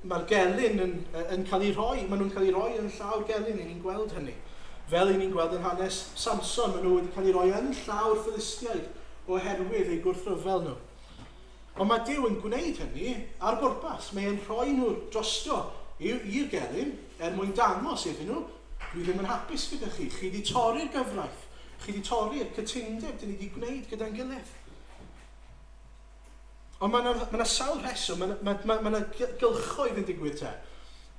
mae'r gelyn yn cael ei rhoi, maen nhw'n cael ei rhoi yn llawr gelyn, i ni'n gweld hynny. Fel i ni'n gweld yn hanes Samson, maen nhw wedi cael ei rhoi yn llawr Philistiaid oherwydd eu gwrthryfel nhw. Ond mae Duw yn gwneud hynny ar bwrpas. Mae'n rhoi nhw drosto i'r gelyn mwyn dangos iddyn nhw, dwi ddim yn hapus gyda chi. Chi wedi torri'r gyfraith. Chi wedi torri'r cytundeb dyn ni wedi gwneud gyda'n gilydd. Ond mae yna sawl rheswm, mae yna gylchoedd yn digwydd te.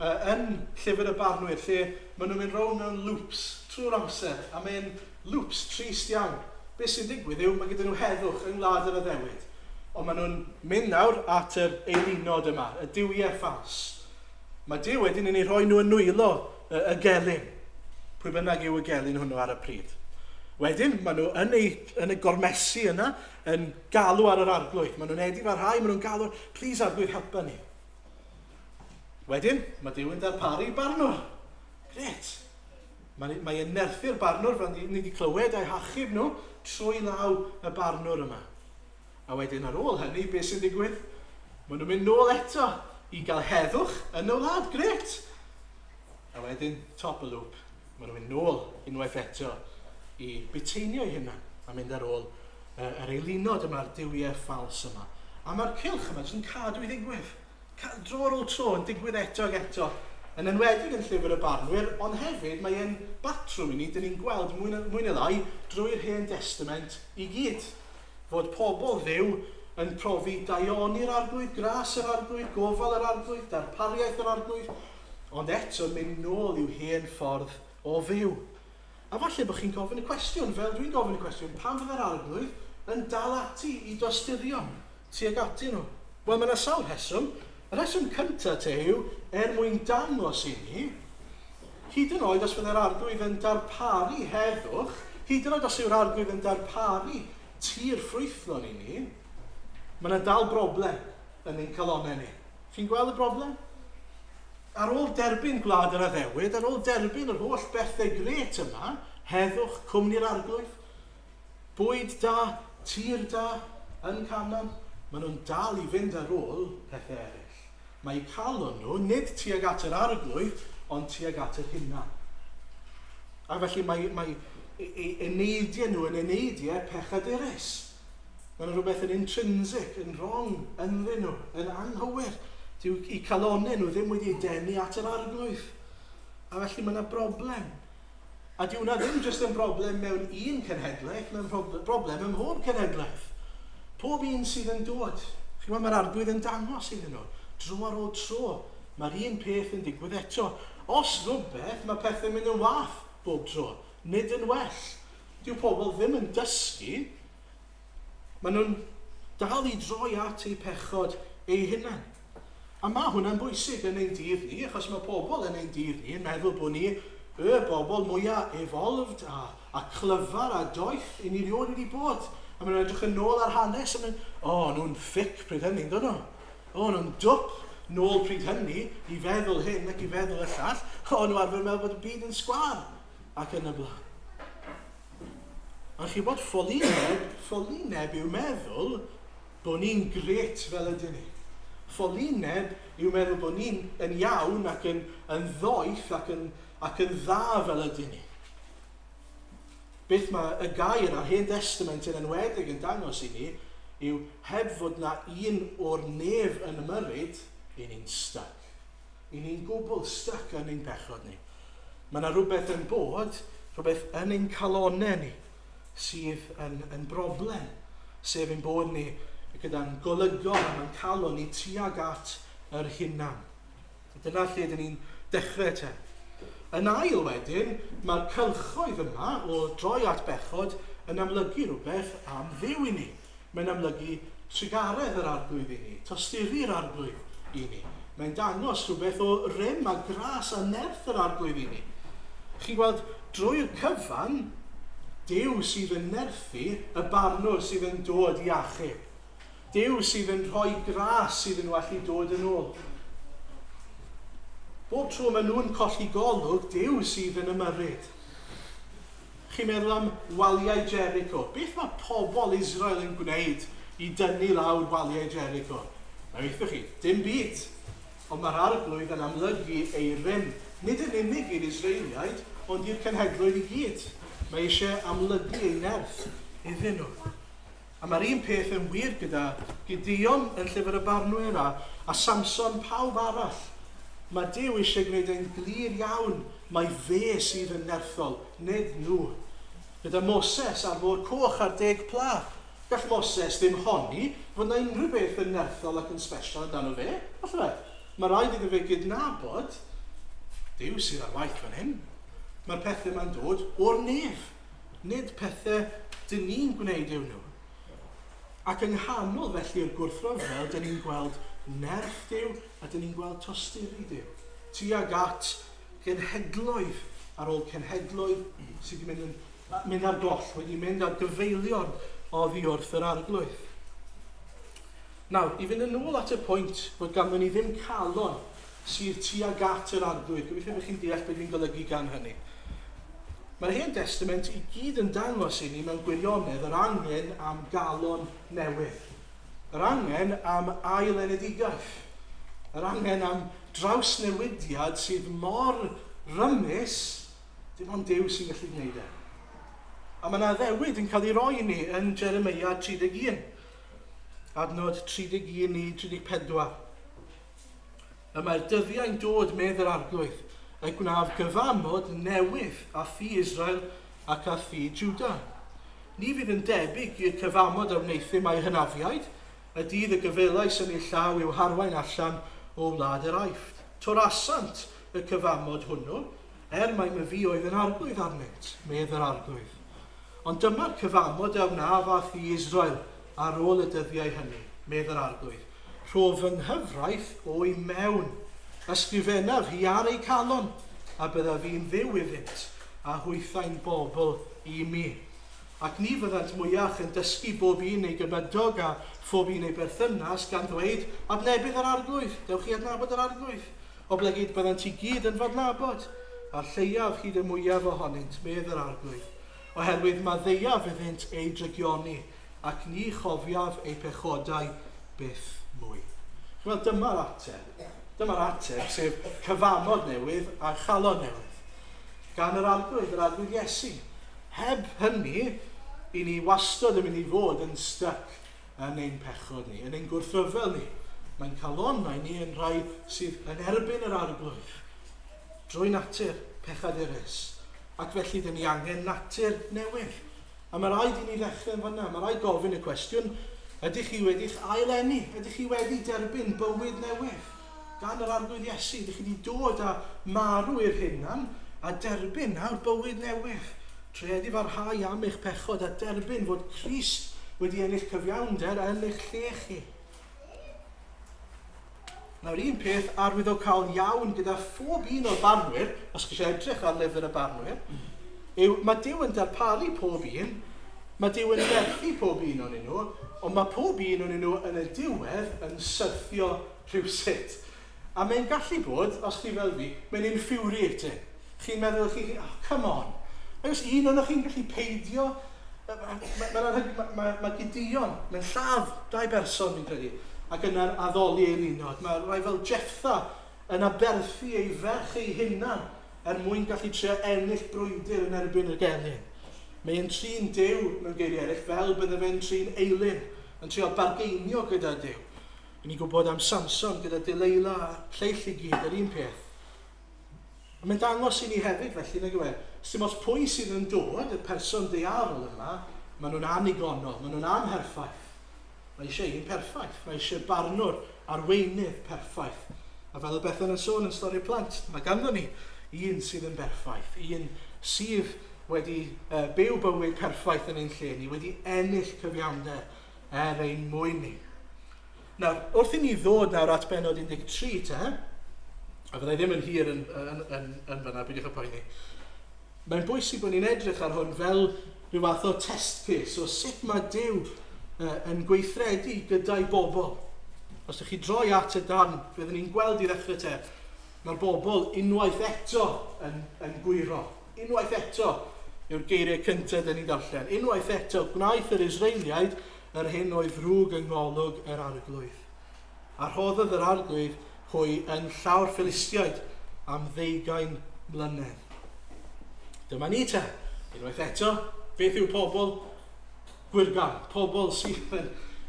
Yn llyfr y Barnwyr, lle maen nhw'n mynd rown mewn loops trwy'r amser, a mae'n loops trist iawn. Beth sy'n digwydd yw, mae gyda nhw heddwch yng Ngwlad yr Iddewyd. Ond maen nhw'n mynd nawr at yr eilunod yma, y duwiau ffals. Mae Duw wedyn yn ei rhoi nhw yn nwylo y gelyn. Pwy bynnag yw y gelyn hwnnw ar y pryd. Wedyn, maen nhw yn y gormesu yna yn galw ar yr arglwydd. Maen nhw'n edif ar rhai, maen nhw'n galw, please arglwydd helpa ni. Wedyn, mae Duw yn darparu barnwr. Gret. Mae'n nerthu'r barnwr, fel ni wedi clywed a'i hachub nhw trwy law y barnwr yma. A wedyn ar ôl hynny, beth sy'n digwydd? Maen nhw'n mynd nôl eto i gael heddwch yn y wlad. Gret. A wedyn, top y lŵp, maen nhw'n mynd nôl unwaith eto i biteinio eu hunan a mynd ar ôl yr eilunod yma'r duwiau ffals yma. A mae'r cylch yma jyst yn cadw i ddigwydd. Dro ar ôl tro yn digwydd eto ag eto. Yn enwedig yn llyfr y Barnwyr, ond hefyd mae'n batrwm i ni, dyn ni'n gweld mwy neu lai drwy'r Hen Testament i gyd. Fod pobl Dduw yn profi daioni'r arglwydd, gras yr arglwydd, gofal yr arglwydd, darpariaeth yr arglwydd, ond eto mynd nôl i'w hen ffordd o fyw. A falle bod chi'n gofyn y cwestiwn, fel dwi'n gofyn y cwestiwn, pam fydd yr arglwydd yn dal ati i dosturio tuag ati nhw? Wel, mae yna sawl rheswm. Y rheswm cyntaf te yw, mwyn dangos i ni, hyd yn oed os fydd yr arglwydd yn darparu heddwch, hyd yn oed os yw'r arglwydd yn darparu tir ffrwythlon i ni, mae yna dal broblem yn ein calonau ni. Chi'n gweld y broblem? Ar ôl derbyn Gwlad yr Iddewyd, ar ôl derbyn yr holl bethau gret yma, heddwch, cwmni'r arglwydd, bwyd da, tir da, yn Canan, maen nhw'n dal i fynd ar ôl pethau eraill. Mae calon nhw nid tuag at yr arglwydd, ond tuag at yr hunan. A felly mae eneidiau nhw yn eneidiau pechadurus. Mae'n rhywbeth yn intrinsic, yn wrong, ynddyn nhw, yn anghywir. Dyw eu calonau nhw ddim wedi denu at yr arglwydd. A felly mae yna broblem. A dyw hwnna ddim jyst yn broblem mewn un cenhedlaeth, mae'n broblem ym mhob cenhedlaeth. Pob un sydd yn dod. Mae'r arglwydd yn dangos iddyn nhw. Dro ar ôl tro, mae'r un peth yn digwydd eto. Os rhywbeth, mae pethau'n mynd yn wath bob tro, nid yn well. Dyw pobl ddim yn dysgu. Maen nhw'n dal i droi at eu pechod eu hunan. A mae hwnna'n bwysig yn ein dydd ni, achos mae pobl yn ein dydd ni yn meddwl bod ni y bobl mwyaf evolved a clyfar a doeth i ni rioed wedi bod. A maen nhw'n edrych yn ôl ar hanes a mynd, nhw'n ffic pryd hynny, dyn nhw. Nhw'n dwp nôl pryd hynny i feddwl hyn ac i feddwl y llall. Nhw arfer meddwl bod y byd yn sgwar ac yn y blaen. A chi bod ffolineb yw meddwl bod ni'n gret fel ydyn ni. Ffolineb yw meddwl bod ni'n iawn ac yn ddoeth ac yn dda fel ydyn ni. Beth mae y gair a'r Hen Testament yn enwedig yn dangos i ni yw heb fod na un o'r nef yn ymyrryd, i ni'n stuck. I ni'n gwbl stuck yn ein bechod ni. Mae yna rhywbeth yn bod, rhywbeth yn ein calonau ni sydd yn broblem, sef ein bod ni gyda'n golygol a mae'n calon ni tuag at yr hunan. Dyna lle dyn ni'n dechrau te. Yn ail wedyn, mae'r cylchoedd yma o droi at bechod yn amlygu rhywbeth am ddew i ni. Mae'n amlygu trigaredd yr arglwydd i ni, tosturi'r arglwydd i ni. Mae'n dangos rhywbeth o rym a gras a nerth yr arglwydd i ni. Chi'n gweld, drwy'r cyfan, Duw sydd yn nerthu y barnwr sydd yn dod i achub. Duw sydd yn rhoi gras sydd yn well i dod yn ôl. Bob tro maen nhw'n colli golwg, Duw sydd yn ymyrryd. Chi'n meddwl am waliau Jericho. Beth mae pobl Israel yn gwneud i dynnu lawr waliau Jericho? Na weithio chi, dim byd. Ond mae'r arglwydd yn amlygu ei rym. Nid yn unig i'r Israeliaid, ond i'r cenhedloedd i gyd. Mae eisiau amlygu ei nerth iddyn nhw. A mae'r un peth yn wir gyda Gideon yn llyfr y Barnwyr a Samson pawb arall. Mae Duw eisiau gwneud e'n glir iawn mae fe sydd yn nerthol, nid nhw. Gyda Moses ar fôr coch ar 10 pla. Gall Moses ddim honni fod na unrhyw beth yn nerthol ac yn special amdano fe. Falle, mae rhaid iddo fe gydnabod Duw sydd ar waith fan hyn. Mae'r pethau yma'n dod o'r nef, nid pethau dyn ni'n gwneud yw nhw. Ac yng nghanol felly i'r gwrthryfel, dyn ni'n gweld nerth Duw a dyn ni'n gweld tosturi Duw. Tuag at genhedloedd ar ôl cenhedloedd sydd wedi mynd ar goll, wedi mynd ar gyfeilion oddi wrth yr arglwydd. Nawr, i fynd yn ôl at y pwynt bod ganddo ni ddim calon sydd tuag at yr arglwydd. Gobeithio bod chi'n deall beth fi'n golygu gan hynny. Mae'r Hen Testament i gyd yn dangos i ni mewn gwirionedd yr angen am galon newydd. Yr angen am ail-enedigaeth. Yr angen am drawsnewidiad sydd mor rymus, dim ond Duw sy'n gallu gwneud e. A mae yna ddewid yn cael ei roi i ni yn Jeremia 31, adnod 31 i 34. Y mae'r dyddiau'n dod medd yr arglwydd, a gwnaf gyfamod newydd a thi Israel ac a thi Juda. Ni fydd yn debyg i'r cyfamod a wneithym a'i hynafiaid, y dydd y gyfelais yn ei llaw i'w harwain allan o wlad yr Aifft. Torasant y cyfamod hwnnw, mae fi oedd yn arglwydd arnynt, medd yr arglwydd. Ond dyma'r cyfamod a wnaf a thi Israel ar ôl y dyddiau hynny, medd yr arglwydd. Rhof yng nghyfraith o'i mewn, ysgrifennaf hi ar ei calon, a bydda fi'n ddew iddynt, a hwythau'n bobl i mi. Ac ni fyddant mwyach yn dysgu bob un ei gymydog a phob un ei berthynas gan ddweud adnebydd yr arglwydd. Dewch chi adnabod yr arglwydd. O blegyd byddant i gyd yn fodnabod, a'r lleiaf hyd y mwyaf ohonynt medd yr arglwydd. Oherwydd mae ddeiaf iddynt ei drygioni, ac ni chofiaf ei pechodau byth mwy. Wel, dyma'r ateb. Dyma'r ateb, sef cyfamod newydd a chalon newydd. Gan yr arglwydd Iesu. Heb hynny, i ni wastod yn mynd i fod yn styc yn ein pechod ni, yn ein gwrthryfel ni. Mae'n calonau ni yn rhai sydd yn erbyn yr arglwydd, drwy natur pechadurus. Ac felly, dyn ni angen natur newydd. A mae rhaid i ni ddechrau yn fanna. Mae rhaid gofyn y cwestiwn, ydych chi wedi'ch ailenni? Ydych chi wedi derbyn bywyd newydd? Gan yr arglwydd Iesu, ydych chi wedi dod a marw i'r hunan a derbyn nawr bywyd newydd. Tredi farhau am eich pechod a derbyn fod Crist wedi ennill cyfiawnder yn eich lle chi. Nawr un peth arwyddocaol iawn gyda phob un o'r Barnwyr, os chi eisiau edrych ar lyfr y Barnwyr, yw mae Duw yn darparu pob un, mae Duw yn werthu pob un o'n nhw, ond mae pob un o'n nhw yn y diwedd yn syrthio rhywsut. A mae'n gallu bod, os chi fel fi, mae'n infuriating. Chi'n meddwl oh, come on. Os un o'n chi'n gallu peidio, mae Gideon, mae'n lladd 2 berson fi'n credu, ac yna'n addoli ei lunod. Mae rai fel Jephthah yn aberthu ei ferch ei hunan mwyn gallu trio ennill brwydr yn erbyn y gelyn. Mae'n trin Duw mewn geiriau eraill fel bydde fe'n trin Eilin, yn trio bargeinio gyda Duw. Ni'n gwybod am Samson gyda Delilah a lleill i gyd yr un peth. Mae'n dangos i ni hefyd felly, nag yw e, sim os pwy sydd yn dod, y person deiarol yma, maen nhw'n anigonol, maen nhw'n anherffaith. Mae eisiau un perffaith, mae eisiau barnwr arweinydd perffaith. A fel y beth yn y sôn yn stori plant, mae ganddo ni un sydd yn berffaith, un sydd wedi byw bywyd perffaith yn ein lle ni, wedi ennill cyfiawnder ein mwyn ni. Nawr, wrth i ni ddod nawr at benod 13, te, a fyddai ddim yn hir yn fyna, bydwch y poeni, mae'n bwysig bod ni'n edrych ar hwn fel rhyw fath o test case o sut mae Duw yn gweithredu gyda'i bobl. Os ydych chi droi at y dan, byddwn ni'n gweld i ddechrau te, mae'r bobl unwaith eto yn gwiro. Unwaith eto yw'r geiriau cyntaf dyn ni'n darllen. Unwaith eto, gwnaeth yr Israeliaid yr hyn oedd ddrwg yng ngolwg yr arglwydd. A rhoddodd yr arglwydd hwy yn llawr Philistiaid am 20 mlynedd. Dyma ni te, unwaith eto, beth yw pobl gwirgan, pobl sydd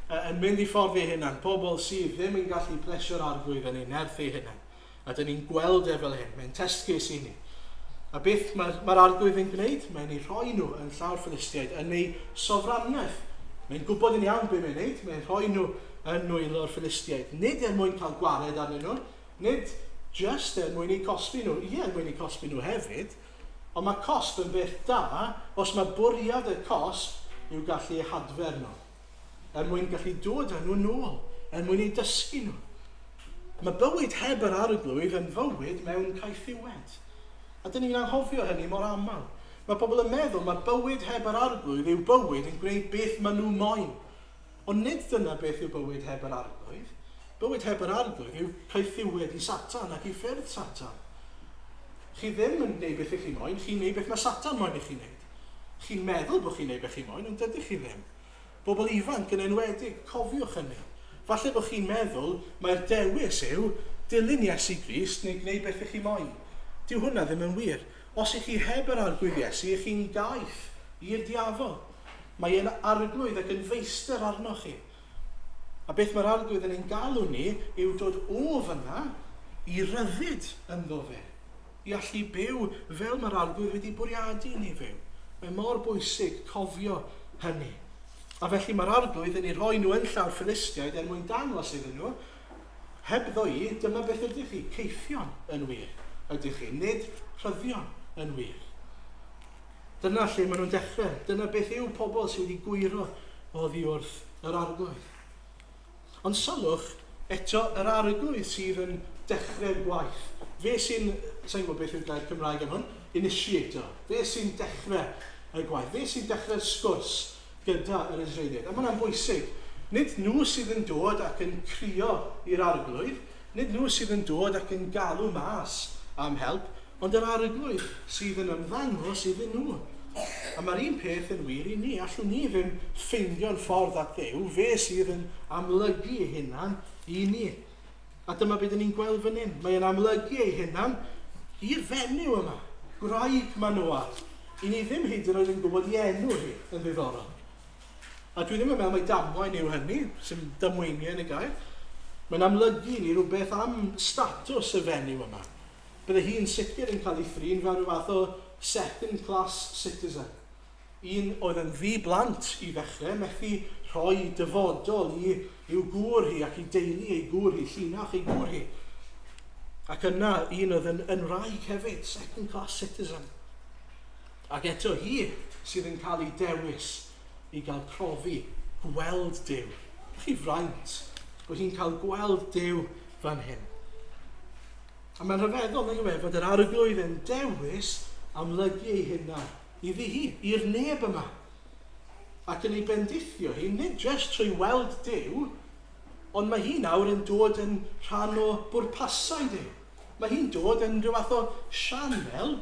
yn mynd i ffordd ei hunan, pobl sydd ddim yn gallu plesio'r arglwydd yn ei nerth ei hunan. A dyn ni'n gweld fel hyn, mae'n test case i ni. A beth mae'r arglwydd yn gwneud? Mae'n ei rhoi nhw yn llawr Philistiaid, yn ei sofraniaeth. Mae'n gwybod yn iawn beth mae'n gwneud, mae'n rhoi nhw yn nwylo'r Philistiaid. Nid er mwyn cael gwared arnyn nhw, nid just er mwyn eu cosbi nhw, er mwyn eu cosbi nhw hefyd, ond mae cost yn beth da os mae bwriad y cost yw gallu eu hadfer nhw. Er mwyn gallu dod â nhw nôl, er mwyn eu dysgu nhw. Mae bywyd heb yr arglwydd yn fywyd mewn caethiwed. A dyn ni'n anghofio hynny mor aml. Mae pobl yn meddwl mae bywyd heb yr arglwydd yw bywyd yn gwneud beth maen nhw moyn. Ond nid dyna beth yw bywyd heb yr arglwydd. Bywyd heb yr arglwydd yw caethiwed i Satan ac i ffyrdd Satan. Chi ddim yn gwneud beth ych chi moyn, chi'n gwneud beth mae Satan moyn i chi wneud. Chi'n meddwl bod chi'n gwneud beth chi moyn, ond dydych chi ddim. Bobl ifanc yn enwedig, cofiwch hynny. Falle bod chi'n meddwl mae'r dewis yw dilyn Iesu Grist neu gwneud beth ych chi moyn. Dyw hwnna ddim yn wir. Os ych chi heb yr arglwydd Iesu, ych chi'n gaeth i'r diafol. Mae e'n arglwydd ac yn feistr arnoch chi. A beth mae'r arglwydd yn ein galw ni yw dod o fyna i ryddid ynddo fe. I allu byw fel mae'r arglwydd wedi bwriadu ni fyw. Mae mor bwysig cofio hynny. A felly mae'r arglwydd yn ei rhoi nhw yn llawr Philistiaid er mwyn dangos iddyn nhw. Heb ddoi, dyma beth ydych chi, ceithion yn wir ydych chi, nid rhyddion yn wir. Dyna lle maen nhw'n dechrau. Dyna beth yw pobl sydd wedi gwiro oddi wrth yr arglwydd. Ond sylwch, eto yr arglwydd sydd yn dechrau'r gwaith. Fe sy'n, sa'n gwybod beth yw'r gair Cymraeg am hwn, initiator. Fe sy'n dechrau y gwaith. Fe sy'n dechrau'r sgwrs gyda yr Israeliaid. A mae'n bwysig. Nid nhw sydd yn dod ac yn crio i'r arglwydd, nid nhw sydd yn dod ac yn galw mas am help, ond yr arglwydd sydd yn ymddangos iddyn nhw. A mae'r un peth yn wir i ni. Allwn ni ddim ffeindio'n ffordd at Dduw, fe sydd yn amlygu ei hunan i ni. A dyma beth ni'n gweld fan hyn. Mae'n amlygu ei hunan i'r fenyw yma. Gwraig Manoa. I ni ddim hyd yn oed yn gwybod i enw hi yn ddiddorol. A dwi ddim yn meddwl mai damwain yw hynny, sy'n dymweiniau yn y gair. Mae'n amlygu ni rhywbeth am statws y fenyw yma. Bydde hi'n sicr yn cael ei thrin fel rhyw fath o second class citizen. Un oedd yn ddi-blant i ddechrau, methu rhoi dyfodol i'w gŵr hi ac i deulu ei gŵr hi, llinach ei gŵr hi. Ac yna un oedd yn wraig hefyd, second class citizen. Ac eto hi sydd yn cael ei dewis i gael profi gweld Duw. Chi fraint bod hi'n cael gweld Duw fan hyn. A mae'n rhyfeddol nag yw fod yr arglwydd yn dewis amlygu ei hunan iddi hi, i'r neb yma. Ac yn ei bendithio hi, nid just trwy weld Duw, ond mae hi nawr yn dod yn rhan o bwrpasau Duw. Mae hi'n dod yn rhyw fath o sianel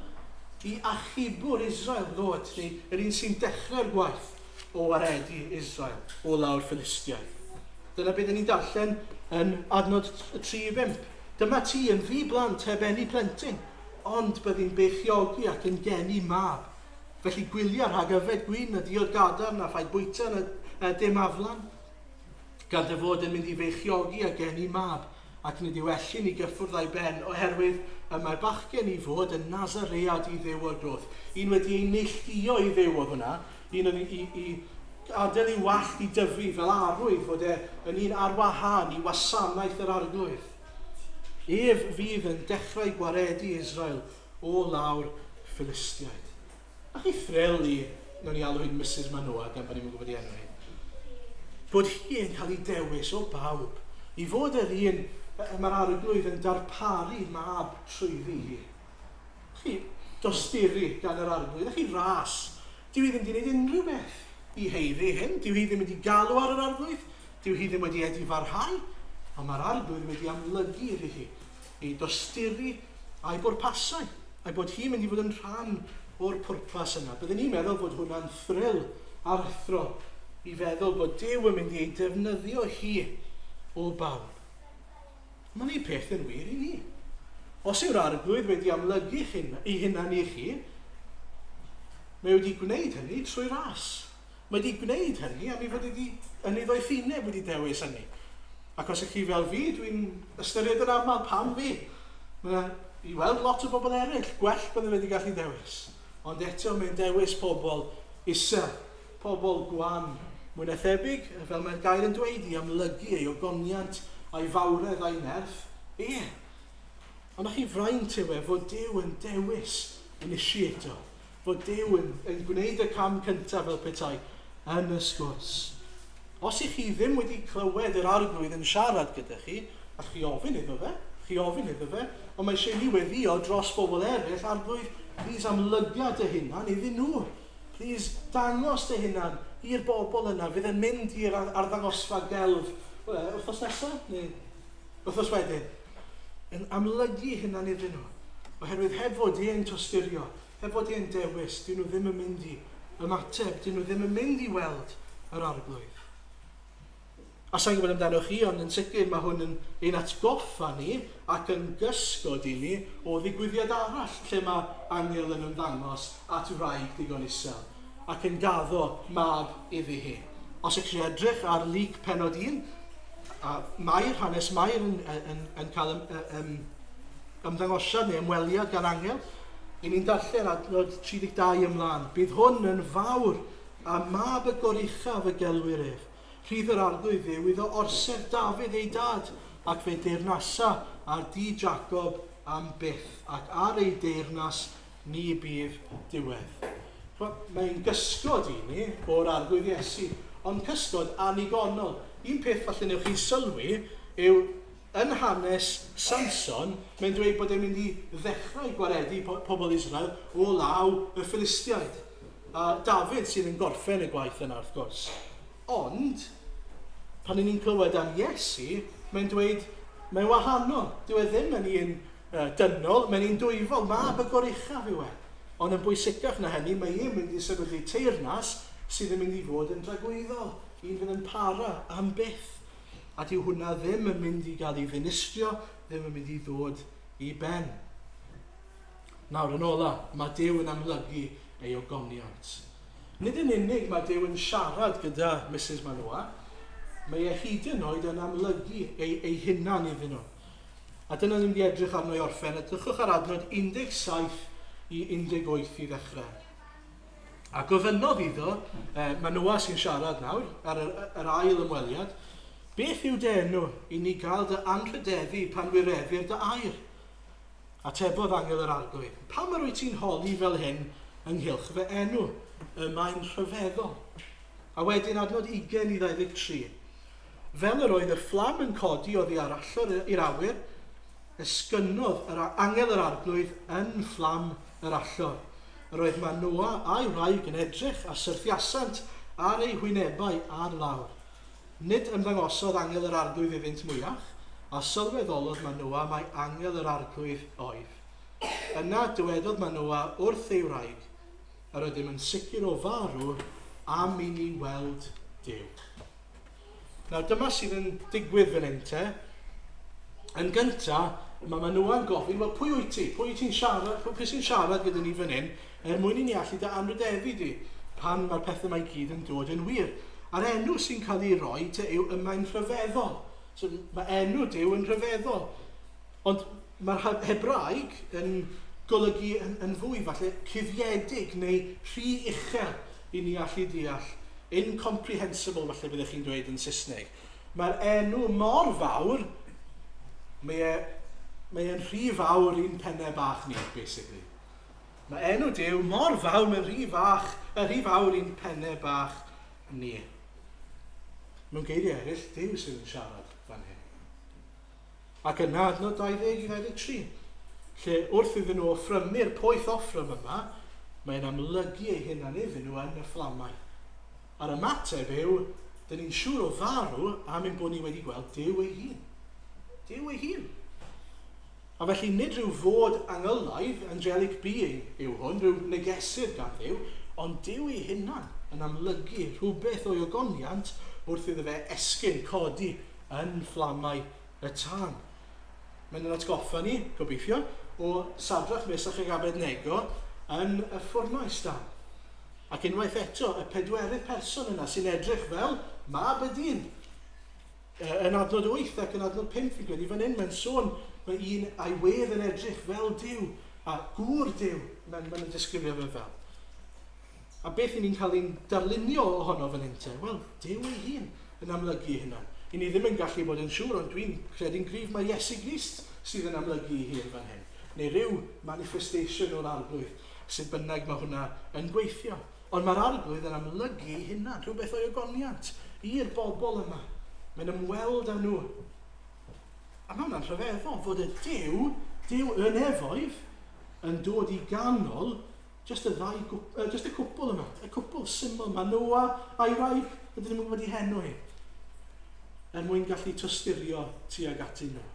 i achubwr Israel ddod, neu yr un sy'n dechrau'r gwaith o waredu Israel o lawr Philistiaid. Dyna beth ni'n darllen yn adnod 3-5. Dyma ti yn ddi-blant heb enni plentyn, ond byddi'n beichiogi ac yn geni mab. Felly gwylio rhag yfed gwyn y diod gadarn a phaid bwyta y dim aflan. Gan dy fod yn mynd i feichiogi a geni mab, ac nid yw ellyn i gyffwrdd a'i ben, oherwydd y mae'r bachgen i fod yn nasaread i Dduw o'r groth. Un wedi ei neilltuo i Dduw oedd hwnna, un oedd i adael i wallt i dyfu fel arwydd fod yn un ar wahân i wasanaeth yr arglwydd. Ef fydd yn dechrau gwaredu Israel o lawr Philistiaid. A chi thril i, nhw'n i alw hi'n Mrs Manoa, gan bod ni'n gwybod i enw hi, bod hi yn cael ei dewis o bawb, i fod yr un mae'r arglwydd yn darparu mab trwyddi hi. Chi dosturi gan yr arglwydd, a chi ras. Dyw hi ddim wedi gwneud unrhyw beth i heiddi hyn, dyw hi ddim wedi galw ar yr arglwydd, dyw hi ddim wedi edifarhau, ond mae'r arglwydd wedi amlygu iddi hi, i dosturi a'i bwrpasau, a'i bod hi'n mynd i fod yn rhan o'r pwrpas yna. Byddwn ni'n meddwl bod hwnna'n thrill arthro i feddwl bod Duw yn mynd i ei defnyddio hi o bawb. Mae'n ei peth yn wir i ni. Os yw'r arglwydd wedi amlygu ei hunan i chi, mae wedi gwneud hynny trwy ras. Mae wedi gwneud hynny am ei fod yn ei ddoethineb wedi dewis hynny. Ac os ych chi fel fi, dwi'n ystyried yn aml pam fi. I weld lot o bobl eraill, gwell byddai wedi gallu dewis. Ond eto mae'n dewis pobl isel, pobl gwan, mwy na thebyg, fel mae'r gair yn dweud, i amlygu ei ogoniant a'i fawredd a'i nerth. Ond ych chi fraint yw fod Duw yn dewis initiator, fod Duw yn gwneud y cam cyntaf fel petai yn y sgwrs. Os ych chi ddim wedi clywed yr arglwydd yn siarad gyda chi, a chi ofyn iddo fe, ond mae eisiau ni weddio dros bobl eraill, arglwydd, please amlygiad y hunan iddyn nhw. Please dangos dy hunan i'r bobl yna, fydd yn mynd i'r arddangosfa gelf wythnos nesaf, neu wythnos wedyn. Yn amlygu hunan iddyn nhw. Oherwydd heb fod i'n tosturio, heb fod i'n dewis, dyn nhw ddim yn mynd i ymateb, dyn nhw ddim yn mynd i weld yr arglwydd. A sa'n gwybod amdano chi, ond yn sicr mae hwn yn ein atgoffa ni ac yn gysgod i ni o ddigwyddiad arall lle mae angel yn ymddangos at wraig digon isel ac yn gaddo mab iddi hi. Os ych chi edrych ar Luc pennod 1, hanes Mair yn cael ymddangosiad neu ymweliad gan angel, i ni'n darllen adnod 32 ymlaen. Bydd hwn yn fawr a mab y goruchaf y gelwyr ef. Rhydd yr arglwydd ddiw iddo orsedd Dafydd ei dad, ac fe deyrnasa ar di Jacob am byth, ac ar ei deyrnas ni bydd diwedd. Mae'n gysgod i ni o'r arglwydd Iesu, ond cysgod anigonol. Un peth falle newch chi sylwi yw yn hanes Samson, mae'n dweud bod e'n mynd i ddechrau gwaredu pobl Israel o law y Philistiaid. A Dafydd sydd yn gorffen y gwaith yna wrth gwrs. Ond, pan ni'n clywed am Iesu, mae'n dweud, mae'n wahanol. Dyw e ddim yn un dynol, mae'n un dwyfol, mab y goruchaf yw e. Ond yn bwysicach na hynny, mae e'n mynd i sefydlu teyrnas sydd yn mynd i fod yn dragwyddol. Un fydd yn para am byth. A dyw hwnna ddim yn mynd i gael ei ddinistrio, ddim yn mynd i ddod i ben. Nawr yn ola, mae Duw yn amlygu ei ogoniant. Nid yn unig mae Duw yn siarad gyda Mrs Manoa, mae e hyd yn oed yn amlygu ei hunan iddyn nhw. A dyna ni'n mynd i edrych arno i orffen. Edrychwch ar adnod 17 i 18 i ddechrau. A gofynodd iddo, Manoa sy'n siarad nawr, ar yr ail ymweliad, beth yw dy enw i ni gael dy anrhydeddu pan wirefir dy air? Atebodd angel yr arglwydd, pam yr wyt ti'n holi fel hyn ynghylch fy enw? Mae'n rhyfeddol. A wedyn adnod 20 i 23. Fel yr oedd y fflam yn codi oddi arallor i'r awyr, ysgynnodd angel yr arglwydd yn fflam yr allor. Yr oedd Manoa a'i wraig yn edrych a syrthiasant ar ei hwynebau ar lawr. Nid ymddangosodd angel yr arglwydd iddynt mwyach, a sylweddolodd Manoa mae angel yr arglwydd oedd. Yna dywedodd Manoa wrth ei wraig, yr ydym yn sicr o farw am i ni weld Duw. Nawr dyma sydd yn digwydd fan hyn te. Yn gyntaf, mae Manoa'n gofyn, wel pwy wyt ti? Pwy sy'n siarad gyda ni fan hyn, mwyn i ni allu dy anrhydeddu di, pan mae'r pethau mae gyd yn dod yn wir. A'r enw sy'n cael ei roi te yw mae'n rhyfeddol. So, mae enw Duw yn rhyfeddol. Ond mae'r Hebraeg yn golygu yn fwy falle cuddiedig neu rhy uchel i ni allu deall. Incomprehensible falle byddech chi'n dweud yn Saesneg. Mae'r enw mor fawr, mae Mae'n rhy fawr i'n pennau bach ni, basically. Mae enw Duw mor fawr, mae'n rhy fawr i'n pennau bach ni. Mewn geiriau eraill, Duw sy'n siarad fan hyn. Ac yna adnod 20-23, lle wrth iddyn nhw offrymu'r poeth offrym yma, mae'n amlygu ei hunan iddyn nhw yn y fflamau. A'r ymateb yw, dyn ni'n siŵr o farw am ein bod ni wedi gweld Duw ei hun. Duw ei hun. A felly nid rhyw fod angylaidd, angelic being yw hwn, rhyw negesydd gan Dduw, ond Duw ei hunan yn amlygu rhywbeth o'i ogoniant wrth iddo fe esgyn codi yn fflamau y tân. Mae'n yn atgoffa ni, gobeithio, o Sadrach, Mesach ac Abednego yn y ffwrnais dan. Ac unwaith eto, y pedwerydd person yna sy'n edrych fel mab y dyn. Yn adnod 8 ac yn adnod 5 fi'n gwedi fan hyn, mae'n sôn mae un a'i wedd yn edrych fel Duw, a gŵr Duw, mae'n disgrifio fe fel. A beth i ni'n cael ein darlunio ohono fan hyn te? Wel, Duw ei hun yn amlygu hynna. I ni ddim yn gallu bod yn siŵr, ond dwi'n credu'n gryf mae Iesu Grist sydd yn amlygu ei hun fan hyn. Neu ryw manifestation o'r arglwydd, sydd bynnag mae hwnna yn gweithio. Ond mae'r arglwydd yn amlygu ei hunan, rhywbeth o'i ogoniant i'r bobl yma. Mae'n ymweld â nhw. A mae hwnna'n rhyfeddol fod y Duw yn efoedd, yn dod i ganol just y cwpl yma. Y cwpl syml yma, Noah a'i wraig, ydyn nhw'n gwybod i henw hi. Mwyn gallu tysturio tuag atyn nhw.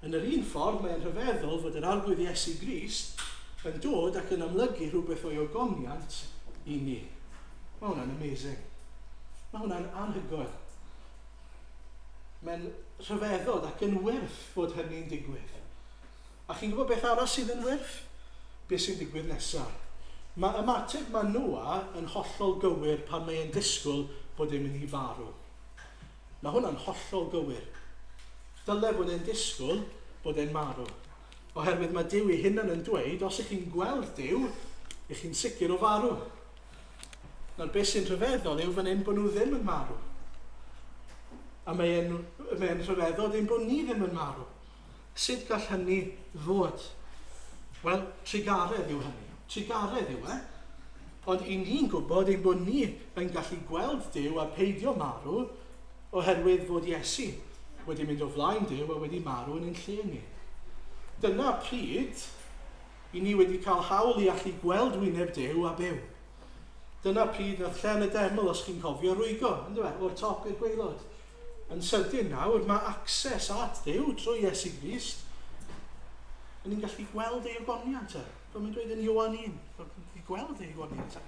Yn yr un ffordd, mae'n rhyfeddol fod yr arglwydd Iesu Grist yn dod ac yn amlygu rhywbeth o'i ogoniant i ni. Mae hwnna'n amazing. Mae hwnna'n anhygoel. Mae'n rhyfeddol ac yn wyrth fod hynny'n digwydd. A chi'n gwybod beth arall sydd yn wyrth? Beth sy'n digwydd nesaf? Mae ymateb mae Noah yn hollol gywir pan mae'n disgwyl bod e'n mynd i farw. Mae hwnna'n hollol gywir. Dyle bod e'n disgwyl bod e'n marw. Oherwydd mae Duw ei hunan yn dweud, os ych chi'n gweld Duw, ych chi'n sicr o farw. Nawr beth sy'n rhyfeddol yw fan hyn bod nhw ddim yn marw. A mae'n rhyfeddol ein bod ni ddim yn marw. Sut gall hynny fod? Wel, trigaredd yw hynny. Trigaredd yw e. Ond i ni'n gwybod ein bod ni yn gallu gweld Duw a peidio marw oherwydd fod Iesu wedi mynd o flaen Duw a wedi marw yn ein lle ni. Dyna pryd i ni wedi cael hawl i allu gweld wyneb Duw a byw. Dyna pryd nath Llen y Deml, os chi'n cofio, rwygo, o'r top i'r gwaelod. Yn sydyn nawr, mae access at Duw trwy Iesu Grist. A ni'n gallu gweld ei ogoniant e. Fel mae'n dweud yn Ioan 1, ni'n gweld ei ogoniant e.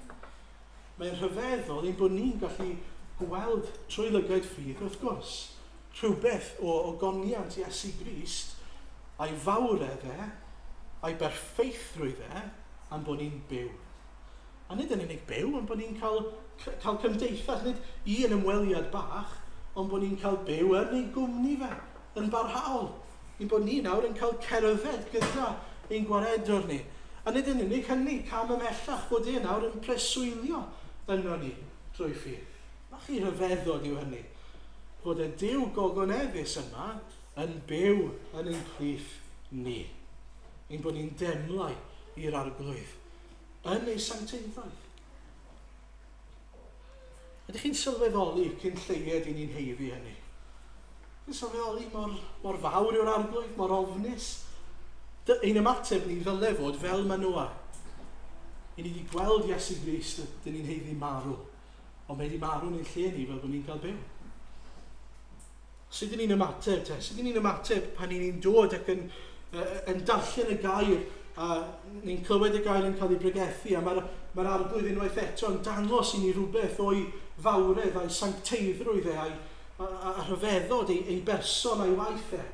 Mae'n rhyfeddol ein bod ni'n gallu gweld trwy lygaid ffydd, wrth gwrs, rhywbeth o ogoniant Iesu Grist, a'i fawredd e, a'i berffeithrwydd e, am bod ni'n byw. A nid yn unig byw, ond bod ni'n cael cymdeithas, nid un ymweliad bach, ond bod ni'n cael byw yn ei gwmni fe, yn barhaol. Ein bod ni nawr yn cael cerdded gyda ein gwaredwr ni. A nid yn unig hynny, cam ymhellach bod e nawr yn preswylio yno ni drwy ffydd. Ma'ch chi rhyfeddod yw hynny, fod y Duw gogoneddus yma yn byw yn ein plith ni. Ein bod ni'n demlau i'r arglwydd yn ei sancteiddrwydd. Ydych chi'n sylweddoli cyn lleied i ni'n heiddi hynny? Chi'n sylweddoli mor fawr yw'r arglwydd, mor ofnus? Ein ymateb ni ddyle fod fel mae Noah. I ni wedi gweld Iesu Grist, dyn ni'n heiddi marw. Ond mae wedi marw yn ein lle ni fel bod ni'n cael byw. Sut ydyn ni'n ymateb te? Sut ydyn ni'n ymateb pan ni'n dod ac yn darllen y gair a ni'n clywed y gair yn cael ei bregethu a mae'r arglwydd unwaith eto yn dangos i ni rhywbeth o'i fawredd a'i sancteiddrwydd e a rhyfeddod ei berson a'i waith e.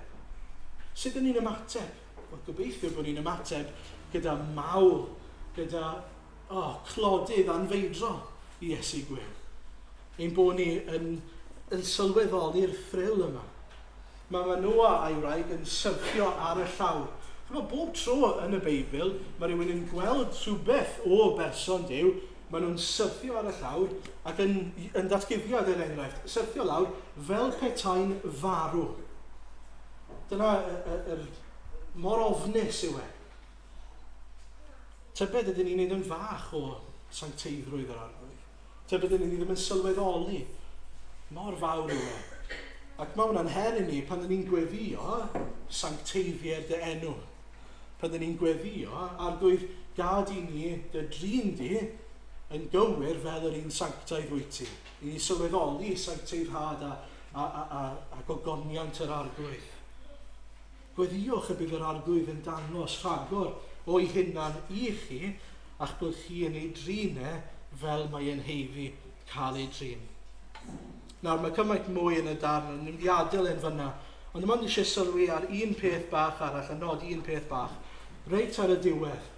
Sut ydyn ni'n ymateb? Wel, gobeithio bod ni'n ymateb gyda mawl, gyda clodydd anfeidro i Iesu Gwyl. Ein bod ni yn sylweddoli'r ffrill yma. Mae Noah a'i wraig yn syrthio ar y llawr. Mae bob tro yn y Beibl, mae rhywun yn gweld rhywbeth o berson Duw, mae nhw'n syrthio ar y llawr ac yn datguddiad yr enghraifft, syrthio lawr fel petai'n farw. Dyna mor ofnus yw e. Tybed ydyn ni'n neud yn fach o sancteiddrwydd yr arglwydd. Tybed ydyn ni ddim yn sylweddoli mor fawr yw e. Ac mae hwnna'n her i ni pan ydyn ni'n gweddio sancteiddiau'r dy enw. Pan ydyn ni'n gweddio arglwydd gad i ni dy drin di yn gywir fel yr un sanctaidd wyt ti. I ni sylweddoli sancteiddhad a gogoniant yr arglwydd. Gweddiwch y bydd yr arglwydd yn dangos rhagor o'i hunan i chi a'ch bod chi yn ei drinau fel mae e'n heiddi cael ei drin. Nawr, mae cymaint mwy yn y darn, yn mynd i adael yn fyna, ond yma'n eisiau sylwi ar un peth bach arall, a nod un peth bach, reit ar y diwedd.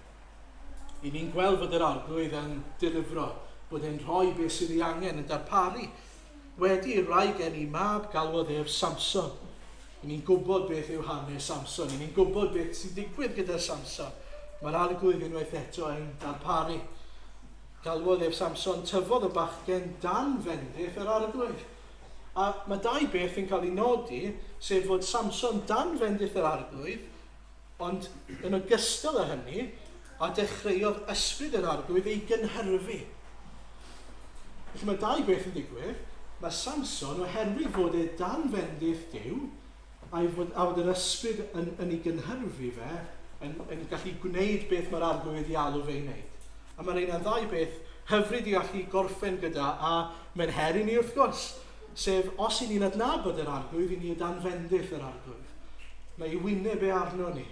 I ni'n gweld fod yr arglwydd yn dilifro, bod e'n rhoi beth sydd ei angen yn darparu. Wedi rai gen i mab galwodd ef Samson. I ni'n gwybod beth yw hanes Samson, i ni'n gwybod beth sy'n digwydd gyda Samson. Mae'r arglwydd unwaith eto yn darparu. Galwodd ef Samson, tyfodd y bachgen dan fendith yr arglwydd. A mae dau beth yn cael ei nodi, sef fod Samson dan fendith yr arglwydd, ond yn ogystal â hynny, a dechreuodd ysbryd yr arglwydd ei gynhyrfu. Felly mae dau beth yn digwydd. Mae Samson, oherwydd fod e dan fendith Duw, a fod yr ysbryd yn ei gynhyrfu fe, yn gallu gwneud beth mae'r arglwydd i alw fe i wneud. A mae'n ein ddau beth hyfryd i allu gorffen gyda, a mae'n her i ni wrth gwrs. Sef, os i ni'n adnabod yr arglwydd, i ni o dan fendith yr arglwydd. Mae ei wyneb e arno ni.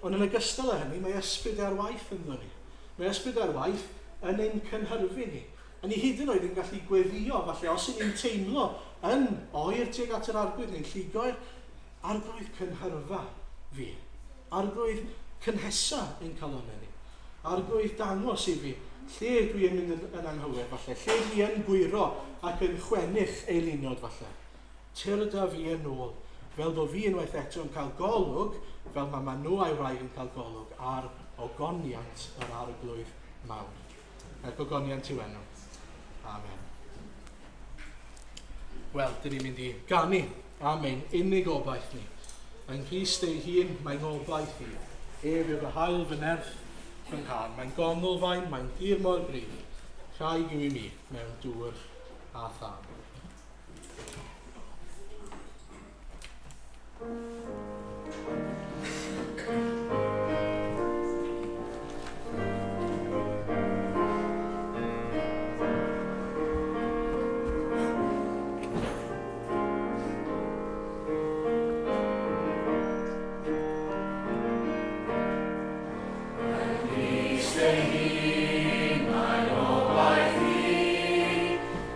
Ond yn ogystal â hynny, mae ysbryd ar waith ynddo ni. Mae ysbryd ar waith yn ein cynhyrfu ni. A ni hyd yn oed yn gallu gweddio, falle os i ni'n teimlo yn oer tuag at yr arglwydd, ni'n llugo'r arglwydd cynhyrfa fi. Arglwydd cynhesa ein calonau ni. Arglwydd dangos i fi lle dwi yn mynd yn anghywir falle, lle dwi yn gwyro ac yn chwennych eilunod falle. Tyrda fi yn ôl, fel bod fi unwaith eto yn cael golwg, fel mae nhw a'i wraig yn cael golwg ar ogoniant yr arglwydd mawr. Ogoniant i'w enw. Amen. Wel, dyn ni'n mynd i ganu. Amen. Unig obaith ni. Mae'n Christ ei hun, mae'n obaith i. Ef yw fy hael fy nerth fy nghar. Mae'n gonol fain, mae'n dir mor gryf. Chai gyw i mi mewn dŵr a tham.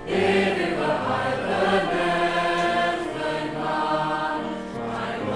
Ef yw fy hael fy nerth fy nghar, mae'n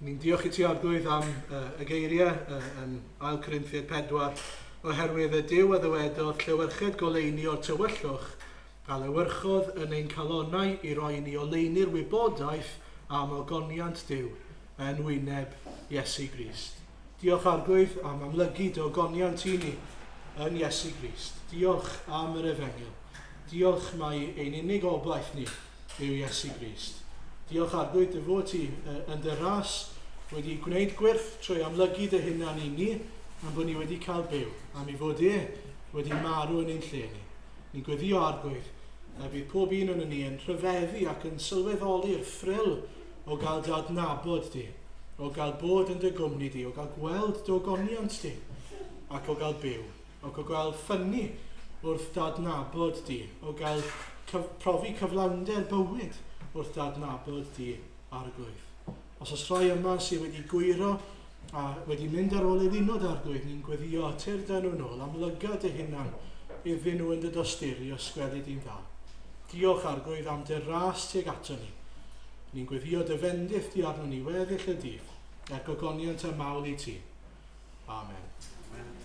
Ni'n diolch I ti Arglwydd am y geiriau yn ail Corinthiaid 4 oherwydd y Duw a ddywedodd llewyrched goleini o'r tywyllwch a lewyrchodd yn ein calonnau I roi ni oleini'r wybodaeth am ogoniant Duw yn wyneb Iesu Grist. Diolch Arglwydd am amlygu dy ogoniant I ni yn Iesu Grist. Diolch am yr Efengil. Diolch mai ein unig oblaeth ni yw Iesu Grist. Diolch Arglwydd dy fod ti yn dy ras wedi gwneud gwirth trwy amlygu dy hunan I ni am bod ni wedi cael byw, am I fod wedi marw yn ein lle ni. Ni'n gweddio Arglwydd a bydd pob un o'n ni yn rhyfeddu ac yn sylweddoli'r ffril o gael dy adnabod di, o gael bod yn dy gwmni di, o gael gweld dy ogoniant di, ac o gael byw, ac o gael ffynnu wrth dadnabod di, o gael profi cyflawnder bywyd wrth dadnabod di Arglwydd. Os oes rhai yma sydd wedi gwyro a wedi mynd ar ôl i'r unod Arglwydd, ni'n gweddio atur dyn nhw'n ôl, amlyga dy hunan iddyn nhw yn dy dosturi o sgweli di'n dda. Diolch Arglwydd am dy ras tuag ato ni. Ni'n gweddio dy fendith di arno ni weddill y dydd, er gogoniant a mawl I ti. Amen.